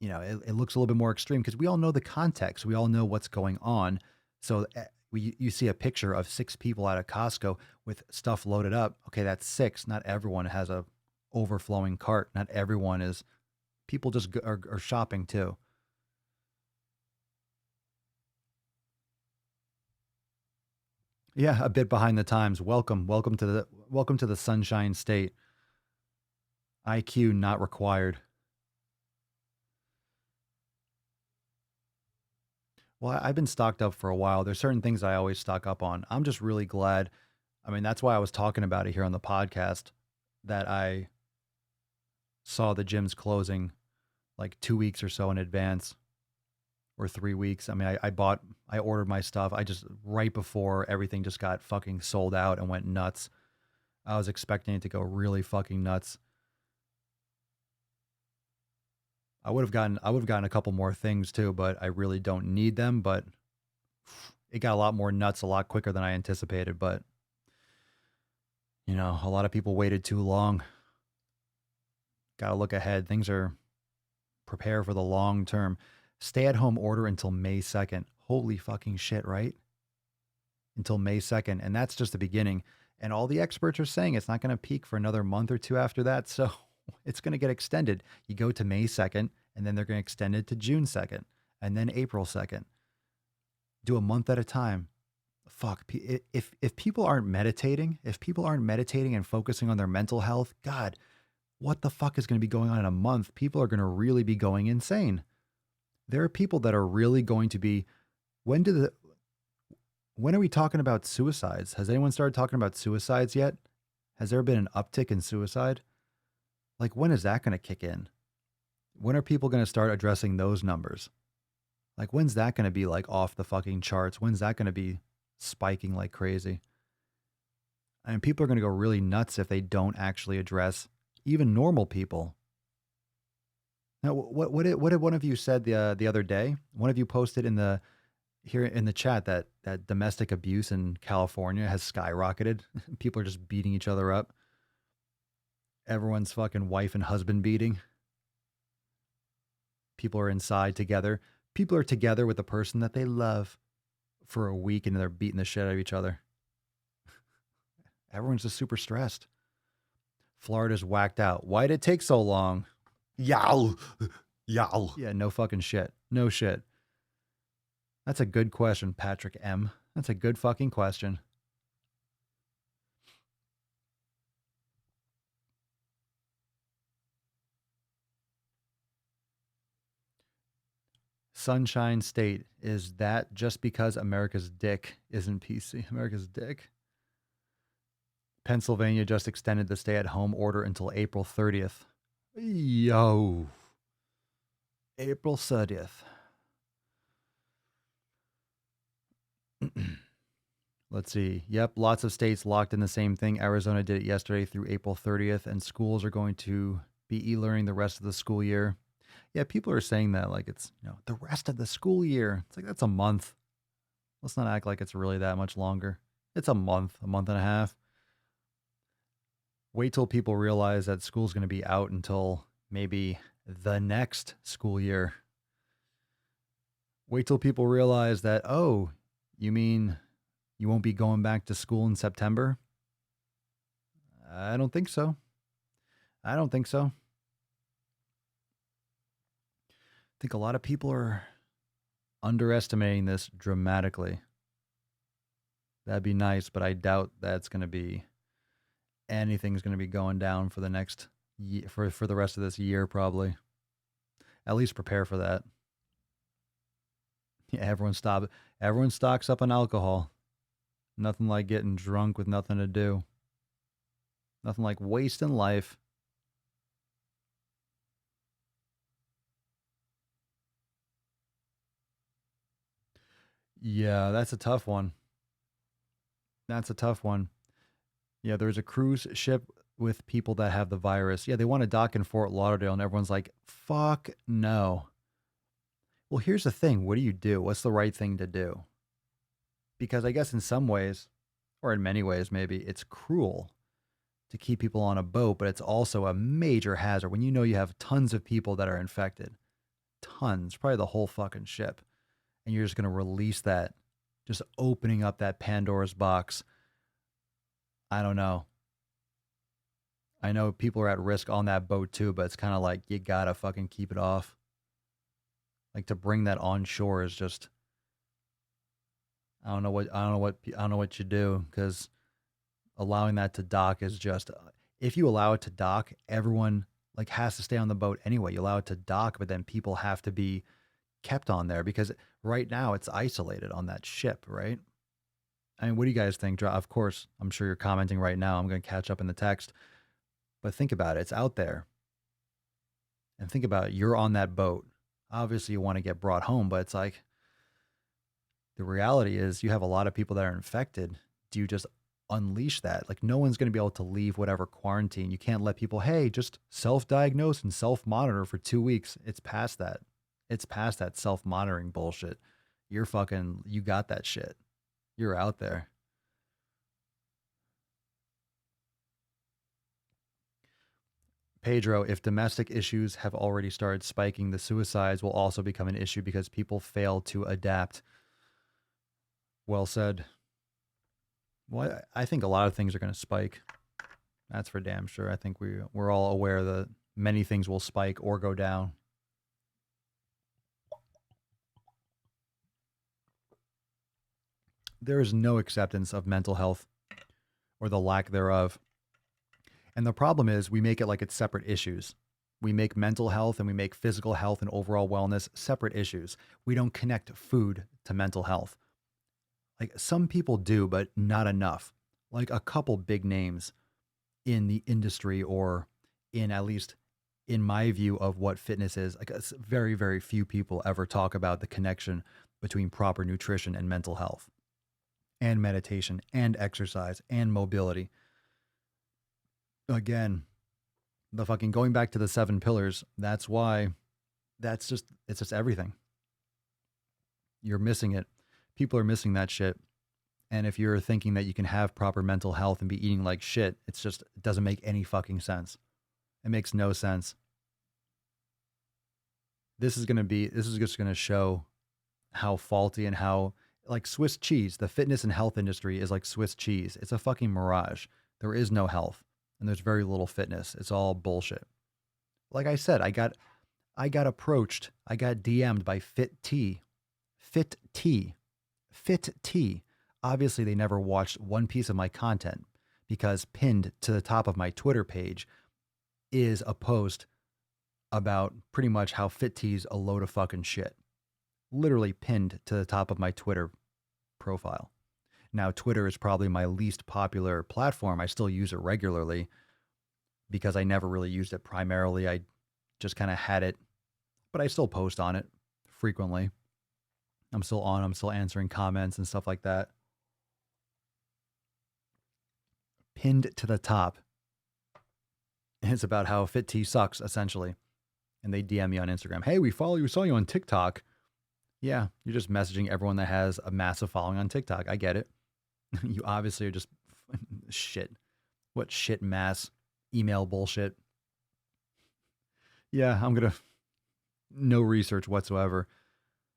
It looks a little bit more extreme because we all know the context. We all know what's going on. So you see a picture of six people at a Costco with stuff loaded up. Okay, that's six. Not everyone has a overflowing cart. Not everyone is. People just are shopping too. Yeah, a bit behind the times. Welcome to the Sunshine State. IQ not required. Well, I've been stocked up for a while. There's certain things I always stock up on. I'm just really glad. I mean, that's why I was talking about it here on the podcast that I saw the gyms closing like 2 weeks or so in advance or 3 weeks. I mean, I ordered my stuff. I just, right before everything just got fucking sold out and went nuts. I was expecting it to go really fucking nuts. I would have gotten a couple more things too, but I really don't need them. But it got a lot more nuts a lot quicker than I anticipated. But a lot of people waited too long. Got to look ahead. Things are prepare for the long term. Stay at home order until May 2nd. Holy fucking shit, right? Until May 2nd. And that's just the beginning. And all the experts are saying it's not going to peak for another month or two after that. So it's going to get extended. You go to May 2nd, and then they're going to extend it to June 2nd, and then April 2nd. Do a month at a time. Fuck. If people aren't meditating, and focusing on their mental health, God, what the fuck is going to be going on in a month? People are going to really be going insane. There are people that are really going to be. When are we talking about suicides? Has anyone started talking about suicides yet? Has there been an uptick in suicide? Like, when is that going to kick in? When are people going to start addressing those numbers? Like, when's that going to be like off the fucking charts? When's that going to be spiking like crazy? I mean, people are going to go really nuts if they don't actually address even normal people. Now, what did one of you said the other day? One of you posted here in the chat that domestic abuse in California has skyrocketed. People are just beating each other up. Everyone's fucking wife and husband beating. People are inside together. People are together with the person that they love for a week and they're beating the shit out of each other. Everyone's just super stressed. Florida's whacked out. Why did it take so long? Yow. Yow. Yeah, no fucking shit. No shit. That's a good question, Patrick M. That's a good fucking question. Sunshine State. Is that just because America's dick isn't PC? America's dick. Pennsylvania just extended the stay-at-home order until April 30th. Yo. April 30th. Let's see. Yep, lots of states locked in the same thing. Arizona did it yesterday through April 30th, and schools are going to be e-learning the rest of the school year. Yeah, people are saying that like it's, the rest of the school year. It's like, that's a month. Let's not act like it's really that much longer. It's a month and a half. Wait till people realize that school's going to be out until maybe the next school year. Wait till people realize that, oh, you mean you won't be going back to school in September? I don't think so. I think a lot of people are underestimating this dramatically. That'd be nice, but I doubt that's going to be anything's going to be going down for the next year, for the rest of this year, probably. At least prepare for that. Yeah, everyone stocks up on alcohol. Nothing like getting drunk with nothing to do. Nothing like wasting life. Yeah, that's a tough one. That's a tough one. Yeah, there's a cruise ship with people that have the virus. Yeah, they want to dock in Fort Lauderdale, and everyone's like, fuck no. Well, here's the thing. What do you do? What's the right thing to do? Because I guess in some ways, or in many ways, maybe it's cruel to keep people on a boat, but it's also a major hazard when you know you have tons of people that are infected. Tons, probably the whole fucking ship. And you're just going to release that, just opening up that Pandora's box. I don't know. I know people are at risk on that boat too, but it's kind of like you gotta fucking keep it off. Like to bring that on shore is just I don't know what you do because allowing that to dock is just if you allow it to dock, everyone like has to stay on the boat anyway. You allow it to dock, but then people have to be kept on there because right now it's isolated on that ship, right? I mean, what do you guys think? Of course, I'm sure you're commenting right now. I'm going to catch up in the text. But think about it. It's out there. And think about it. You're on that boat. Obviously, you want to get brought home, but it's like the reality is you have a lot of people that are infected. Do you just unleash that? Like, no one's going to be able to leave whatever quarantine. You can't let people, hey, just self diagnose and self monitor for 2 weeks. It's past that. It's past that self monitoring bullshit. You're fucking, you got that shit. You're out there. Pedro, if domestic issues have already started spiking, the suicides will also become an issue because people fail to adapt. Well said. Well, I think a lot of things are going to spike. That's for damn sure. I think we're all aware that many things will spike or go down. There is no acceptance of mental health or the lack thereof. And the problem is we make it like it's separate issues. We make mental health and we make physical health and overall wellness separate issues. We don't connect food to mental health. Like some people do, but not enough. Like a couple big names in the industry or in at least in my view of what fitness is, like very, very few people ever talk about the connection between proper nutrition and mental health and meditation and exercise and mobility. Again, the fucking going back to the 7 pillars, that's why it's just everything. You're missing it. People are missing that shit. And if you're thinking that you can have proper mental health and be eating like shit, it doesn't make any fucking sense. It makes no sense. This is just going to show how faulty and how like Swiss cheese, the fitness and health industry is like Swiss cheese. It's a fucking mirage. There is no health and there's very little fitness. It's all bullshit. Like I said, I got approached, I got DM'd by Fit Tea. Obviously, they never watched one piece of my content because pinned to the top of my Twitter page is a post about pretty much how Fit Tea's a load of fucking shit. Literally pinned to the top of my Twitter profile. Now, Twitter is probably my least popular platform. I still use it regularly because I never really used it primarily. I just kind of had it, but I still post on it frequently. I'm still answering comments and stuff like that. Pinned to the top. It's about how Fit Tea sucks, essentially. And they DM me on Instagram. Hey, we saw you on TikTok. Yeah, you're just messaging everyone that has a massive following on TikTok. I get it. You obviously are just shit. What shit mass email bullshit. Yeah, no research whatsoever.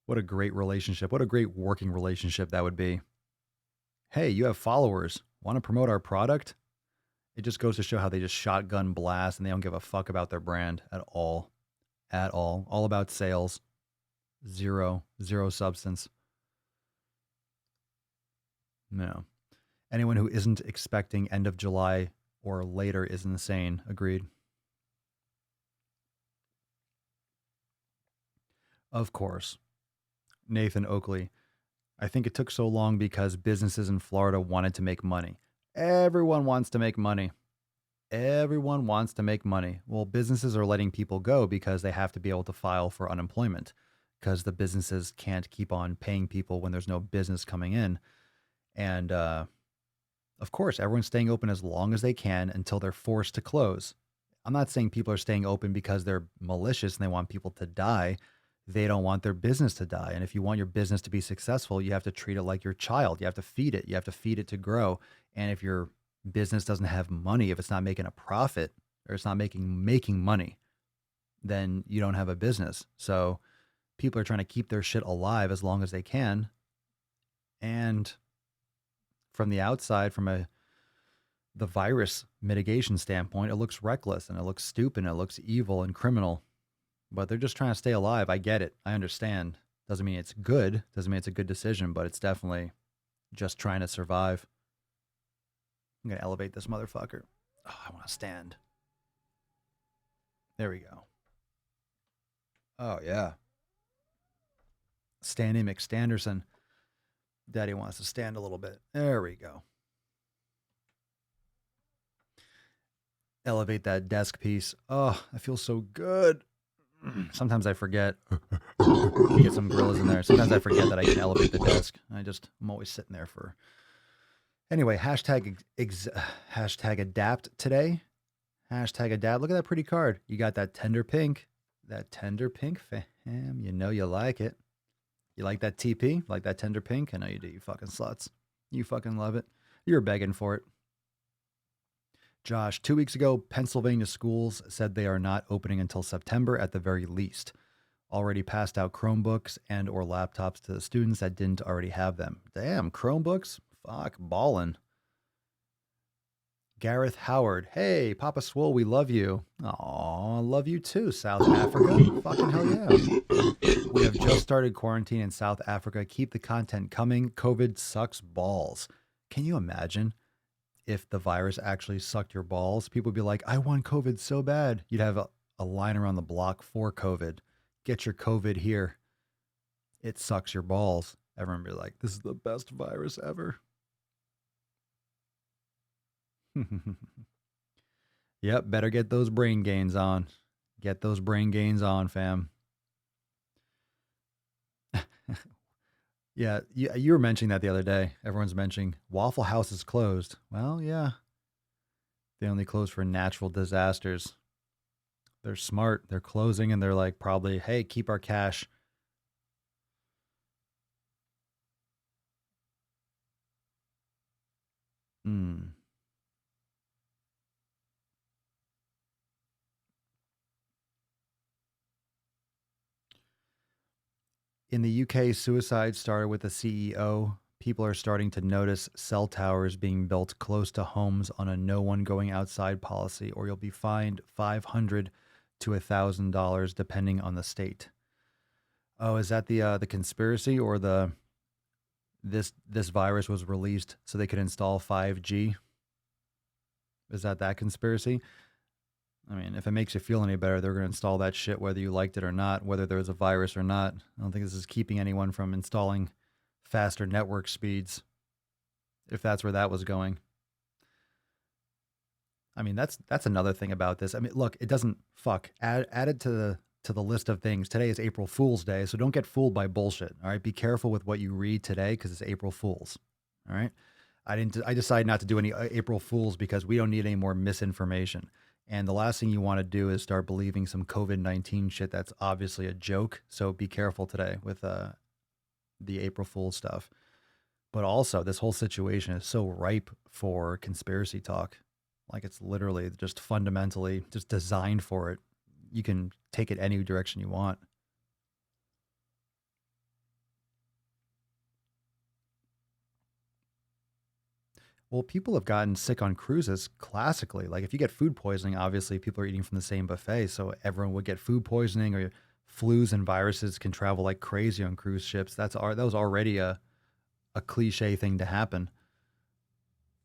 What a great relationship. What a great working relationship that would be. Hey, you have followers. Want to promote our product? It just goes to show how they just shotgun blast and they don't give a fuck about their brand at all. At all. All about sales. Zero substance. No. Anyone who isn't expecting end of July or later is insane. Agreed. Of course. Nathan Oakley. I think it took so long because businesses in Florida wanted to make money. Everyone wants to make money. Everyone wants to make money. Well, businesses are letting people go because they have to be able to file for unemployment because the businesses can't keep on paying people when there's no business coming in. And of course, everyone's staying open as long as they can until they're forced to close. I'm not saying people are staying open because they're malicious and they want people to die. They don't want their business to die. And if you want your business to be successful, you have to treat it like your child. You have to feed it. You have to feed it to grow. And if your business doesn't have money, if it's not making a profit or it's not making money, then you don't have a business. So people are trying to keep their shit alive as long as they can. And from the outside, the virus mitigation standpoint, it looks reckless and it looks stupid and it looks evil and criminal. But they're just trying to stay alive. I get it. I understand. Doesn't mean it's good. Doesn't mean it's a good decision, but it's definitely just trying to survive. I'm going to elevate this motherfucker. Oh, I want to stand. There we go. Oh, yeah. Standing McStanderson. Daddy wants to stand a little bit. There we go. Elevate that desk piece. Oh, I feel so good. Sometimes I forget. Get some gorillas in there. Sometimes I forget that I can elevate the desk. I'm always sitting there for. Anyway, hashtag adapt today. Hashtag adapt. Look at that pretty card. You got that tender pink. That tender pink, fam. You know you like it. You like that TP? Like that tender pink? I know you do, you fucking sluts. You fucking love it. You're begging for it. Josh, 2 weeks ago, Pennsylvania schools said they are not opening until September at the very least. Already passed out Chromebooks and or laptops to the students that didn't already have them. Damn, Chromebooks? Fuck, ballin'. Gareth Howard, hey, Papa Swole, we love you. Aw, love you too, South Africa. Fucking hell yeah. We have just started quarantine in South Africa. Keep the content coming. COVID sucks balls. Can you imagine if the virus actually sucked your balls? People would be like, I want COVID so bad. You'd have a line around the block for COVID. Get your COVID here. It sucks your balls. Everyone would be like, this is the best virus ever. Yep, better get those brain gains on. Get those brain gains on, fam. Yeah, you were mentioning that the other day. Everyone's mentioning Waffle House is closed. Well, yeah. They only close for natural disasters. They're smart. They're closing and they're like probably, hey, keep our cash. Hmm. In the UK, suicide started with the CEO. People are starting to notice cell towers being built close to homes on a no one going outside policy, or you'll be fined $500 to $1,000 depending on the state. Oh, is that the conspiracy or this virus was released so they could install 5G? Is that conspiracy? I mean, if it makes you feel any better, they're going to install that shit whether you liked it or not, whether there was a virus or not. I don't think this is keeping anyone from installing faster network speeds, if that's where that was going. I mean, that's another thing about this. I mean, look, it doesn't add it to the list of things. Today is April Fool's Day, so don't get fooled by bullshit. All right, be careful with what you read today because it's April Fool's. All right, I decided not to do any April Fools because we don't need any more misinformation. And the last thing you want to do is start believing some COVID-19 shit that's obviously a joke. So be careful today with the April Fool stuff. But also, this whole situation is so ripe for conspiracy talk. Like it's literally just fundamentally just designed for it. You can take it any direction you want. Well, people have gotten sick on cruises classically. Like if you get food poisoning, obviously people are eating from the same buffet. So everyone would get food poisoning or flus and viruses can travel like crazy on cruise ships. That was already a cliche thing to happen.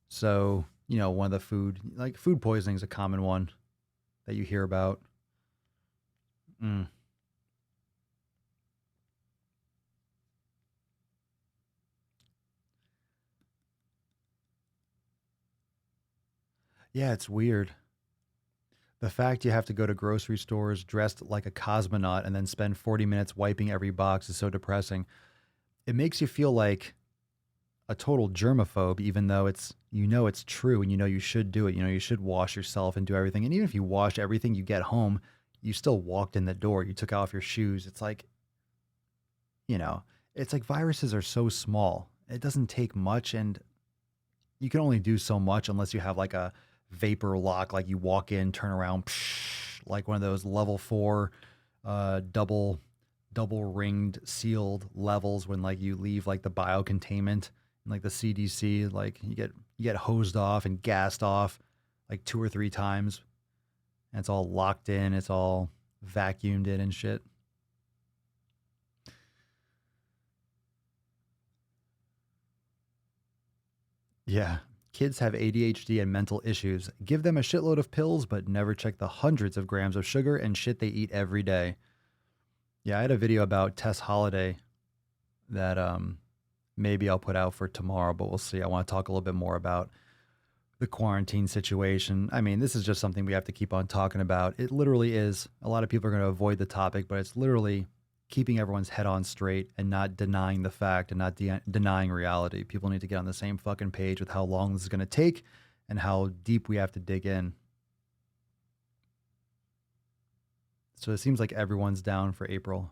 So, one of the food poisoning is a common one that you hear about. Mm. Yeah, it's weird. The fact you have to go to grocery stores dressed like a cosmonaut and then spend 40 minutes wiping every box is so depressing. It makes you feel like a total germaphobe, even though it's true and you should do it. You should wash yourself and do everything. And even if you wash everything, you get home, you still walked in the door, you took off your shoes. It's like, you know, it's like viruses are so small. It doesn't take much, and you can only do so much unless you have like a vapor lock, like you walk in, turn around, psh, like one of those level 4 double ringed sealed levels when like you leave like the biocontainment and like the CDC, like you get hosed off and gassed off like 2 or 3 times, and it's all locked in, it's all vacuumed in and shit. Yeah. Kids have ADHD and mental issues. Give them a shitload of pills, but never check the hundreds of grams of sugar and shit they eat every day. Yeah, I had a video about Tess Holiday that maybe I'll put out for tomorrow, but we'll see. I want to talk a little bit more about the quarantine situation. I mean, this is just something we have to keep on talking about. It literally is. A lot of people are going to avoid the topic, but it's literally keeping everyone's head on straight and not denying the fact and not denying reality. People need to get on the same fucking page with how long this is going to take and how deep we have to dig in. So it seems like everyone's down for April.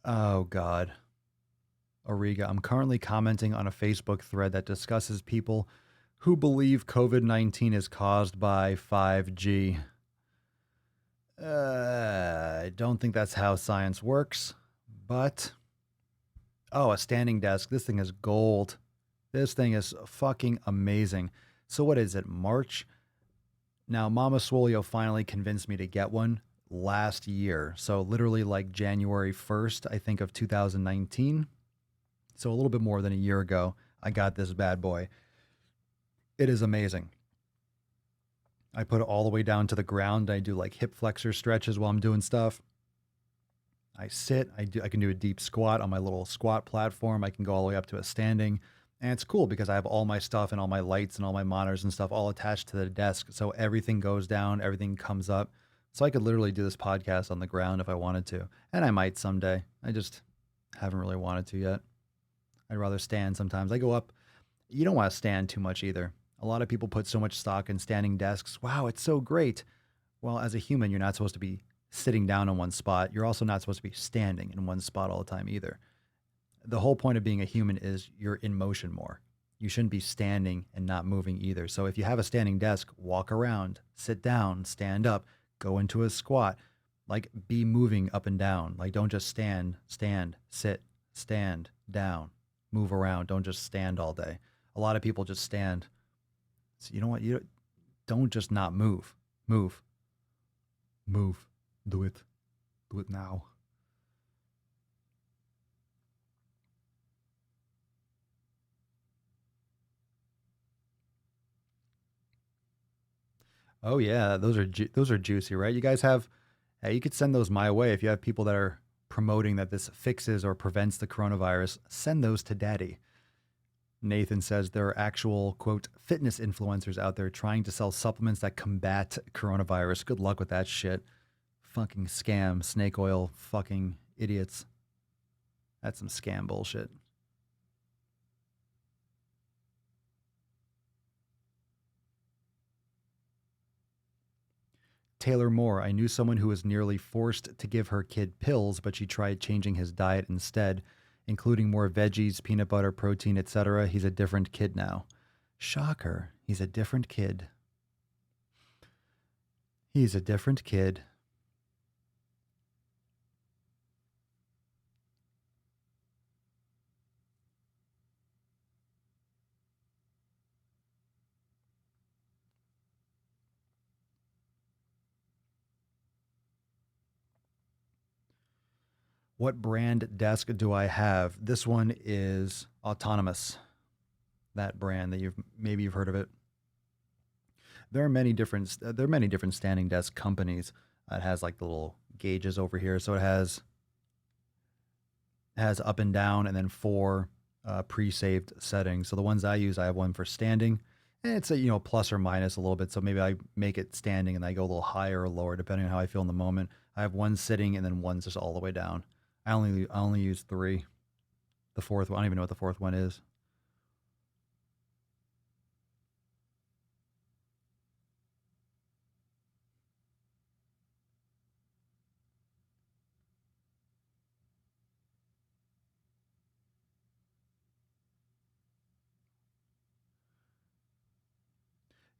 Oh, God. Origa, I'm currently commenting on a Facebook thread that discusses people who believe COVID-19 is caused by 5G. I don't think that's how science works, but... Oh, a standing desk. This thing is gold. This thing is fucking amazing. So what is it, March? Now, Mama Swolio finally convinced me to get one last year. So literally like January 1st, I think, of 2019. So a little bit more than a year ago, I got this bad boy. It is amazing. I put it all the way down to the ground. I do like hip flexor stretches while I'm doing stuff. I sit. I can do a deep squat on my little squat platform. I can go all the way up to a standing. And it's cool because I have all my stuff and all my lights and all my monitors and stuff all attached to the desk. So everything goes down, everything comes up. So I could literally do this podcast on the ground if I wanted to. And I might someday. I just haven't really wanted to yet. I'd rather stand sometimes. I go up. You don't want to stand too much either. A lot of people put so much stock in standing desks. Wow, it's so great. Well, as a human, you're not supposed to be sitting down in one spot. You're also not supposed to be standing in one spot all the time either. The whole point of being a human is you're in motion more. You shouldn't be standing and not moving either. So if you have a standing desk, walk around, sit down, stand up, go into a squat. Like, be moving up and down. Like, don't just stand, sit, stand, down, move around. Don't just stand all day. A lot of people just stand. So you know what? You don't just not move. Move. Do it. Do it now. Oh yeah, those are juicy, right? You guys have, you could send those my way if you have people that are promoting that this fixes or prevents the coronavirus. Send those to Daddy. Nathan says there are actual, quote, fitness influencers out there trying to sell supplements that combat coronavirus. Good luck with that shit. Fucking scam, snake oil, fucking idiots. That's some scam bullshit. Taylor Moore, I knew someone who was nearly forced to give her kid pills, but she tried changing his diet instead, including more veggies, peanut butter, protein, etc. He's a different kid now. Shocker. He's a different kid. He's a different kid. What brand desk do I have? This one is Autonomous. That brand that you've heard of it. There are many different standing desk companies. It has like the little gauges over here, so it has up and down, and then 4 pre-saved settings. So the ones I use, I have one for standing, and it's a plus or minus a little bit. So maybe I make it standing and I go a little higher or lower depending on how I feel in the moment. I have one sitting and then one's just all the way down. I only use 3. The fourth one, I don't even know what the fourth one is.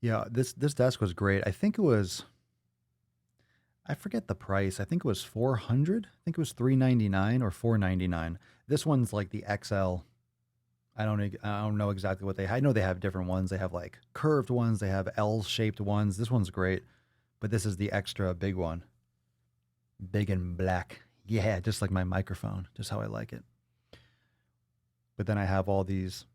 Yeah, this desk was great. I forget the price. I think it was 400. I think it was 399 or 499. This one's like the XL. I don't know exactly what they. I know they have different ones. They have like curved ones. They have L-shaped ones. This one's great, but this is the extra big one, big and black. Yeah, just like my microphone, just how I like it. But then I have all these.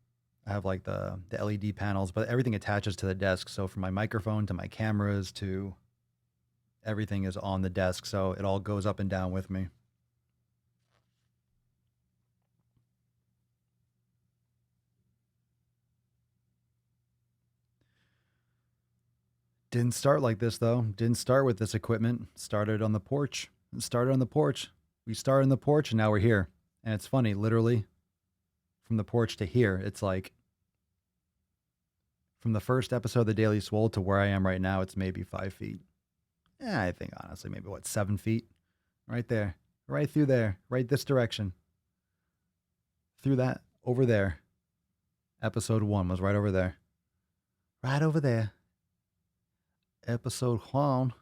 I have like the LED panels, but everything attaches to the desk. So from my microphone to my cameras to everything is on the desk, so it all goes up and down with me. Didn't start like this though. Didn't start with this equipment. Started on the porch. Started on the porch. We started on the porch and now we're here. And it's funny, literally from the porch to here, it's like from the first episode of the Daily Swole to where I am right now, it's maybe 5 feet. Yeah, I think honestly, maybe 7 feet? Right there. Right through there. Right this direction. Through that. Over there. Episode 1 was right over there. Right over there. Episode 1.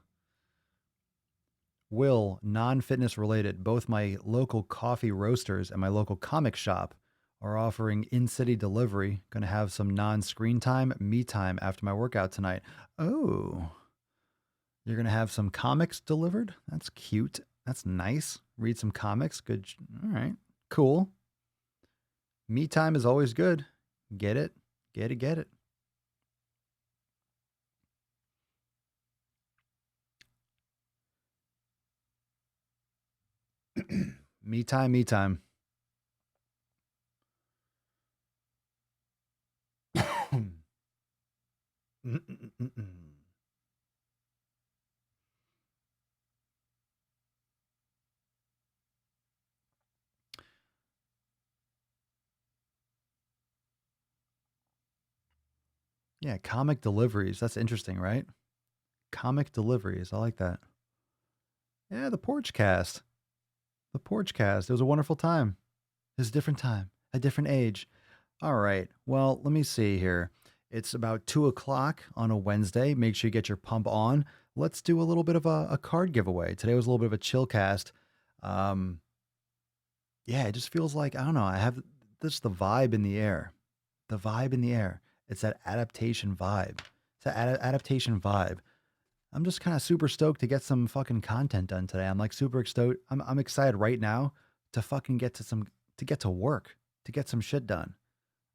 Will, non-fitness related, both my local coffee roasters and my local comic shop are offering in-city delivery. Going to have some non-screen time, me time after my workout tonight. Oh, you're going to have some comics delivered? That's cute. That's nice. Read some comics. Good. All right. Cool. Me time is always good. Get it? Get it, get it. Me time, me time. Yeah, comic deliveries. That's interesting, right? Comic deliveries. I like that. Yeah, the Porch Cast. The Porch Cast. It was a wonderful time. It was a different time, a different age. All right. Well, let me see here. It's about 2 o'clock on a Wednesday. Make sure you get your pump on. Let's do a little bit of a card giveaway. Today was a little bit of a chill cast. Um, yeah, it just feels like, I don't know, I have this the vibe in the air. The vibe in the air. It's that adaptation vibe. It's that adaptation vibe. I'm just kind of super stoked to get some fucking content done today. I'm like super stoked. I'm excited right now to fucking get to work, to get some shit done.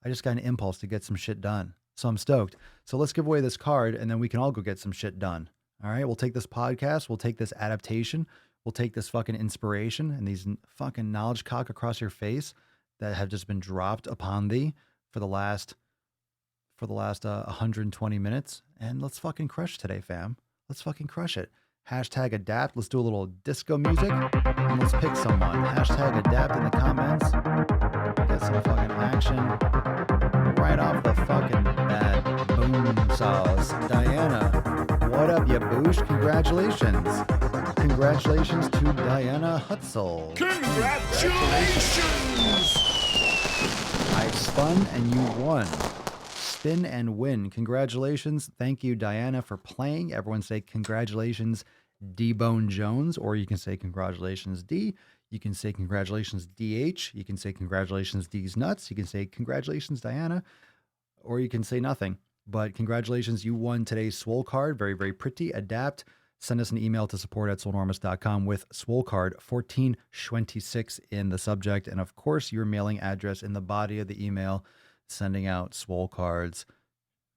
I just got an impulse to get some shit done. So I'm stoked. So let's give away this card and then we can all go get some shit done. All right. We'll take this podcast. We'll take this adaptation. We'll take this fucking inspiration and these fucking knowledge cock across your face that have just been dropped upon thee for the last 120 minutes. And let's fucking crush today, fam. Let's fucking crush it. Hashtag adapt. Let's do a little disco music and let's pick someone. Hashtag adapt in the comments. Get some fucking action right off the fucking bat. Boom sauce. Diana, what up, ya boosh? Congratulations. Congratulations to Diana Hutzel. Congratulations! I spun and you won. Spin and win. Congratulations. Thank you, Diana, for playing. Everyone say congratulations, D-Bone Jones, or you can say congratulations, D. You can say congratulations, DH. You can say congratulations, D's nuts. You can say congratulations, Diana, or you can say nothing. But congratulations, you won today's Swole card. Very, very pretty. Adapt. Send us an email to support@swolenormous.com with Swole card 1426 in the subject. And of course, your mailing address in the body of the email. Sending out Swole cards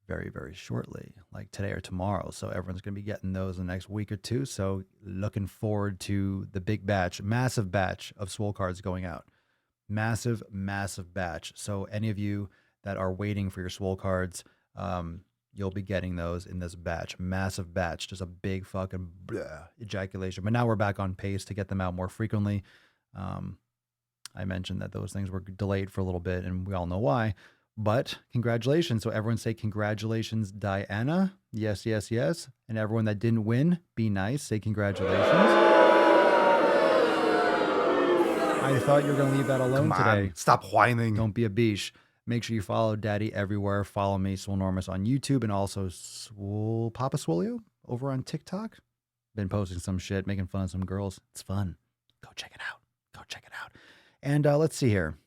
very, very shortly, like today or tomorrow. So everyone's going to be getting those in the next week or two. So looking forward to the big batch, massive batch of Swole cards going out. Massive, massive batch. So any of you that are waiting for your Swole cards, you'll be getting those in this batch. Massive batch. Just a big fucking ejaculation. But now we're back on pace to get them out more frequently. I mentioned that those things were delayed for a little bit, and we all know why. But congratulations. So everyone say congratulations, Diana. Yes, yes, yes. And everyone that didn't win, be nice. Say congratulations. I thought you were going to leave that alone today. Stop whining. Don't be a beesh. Make sure you follow Daddy everywhere. Follow me, Swolenormous, on YouTube, and also Papa Swolio over on TikTok. Been posting some shit, making fun of some girls. It's fun. Go check it out. Go check it out. And let's see here.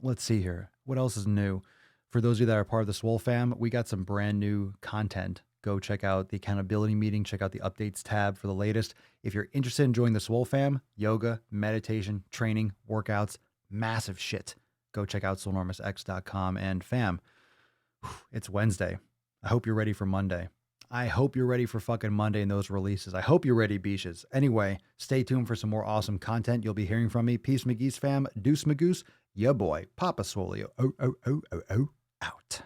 What else is new? For those of you that are part of the Swole fam, we got some brand new content. Go check out the accountability meeting. Check out the updates tab for the latest. If you're interested in joining the Swole fam, yoga, meditation, training, workouts, massive shit. Go check out swolenormousx.com. And fam, it's Wednesday. I hope you're ready for Monday. I hope you're ready for fucking Monday and those releases. I hope you're ready, beaches. Anyway, stay tuned for some more awesome content. You'll be hearing from me. Peace, McGee's fam. Deuce Magoose. Ya boy, Papa Swolio. Out.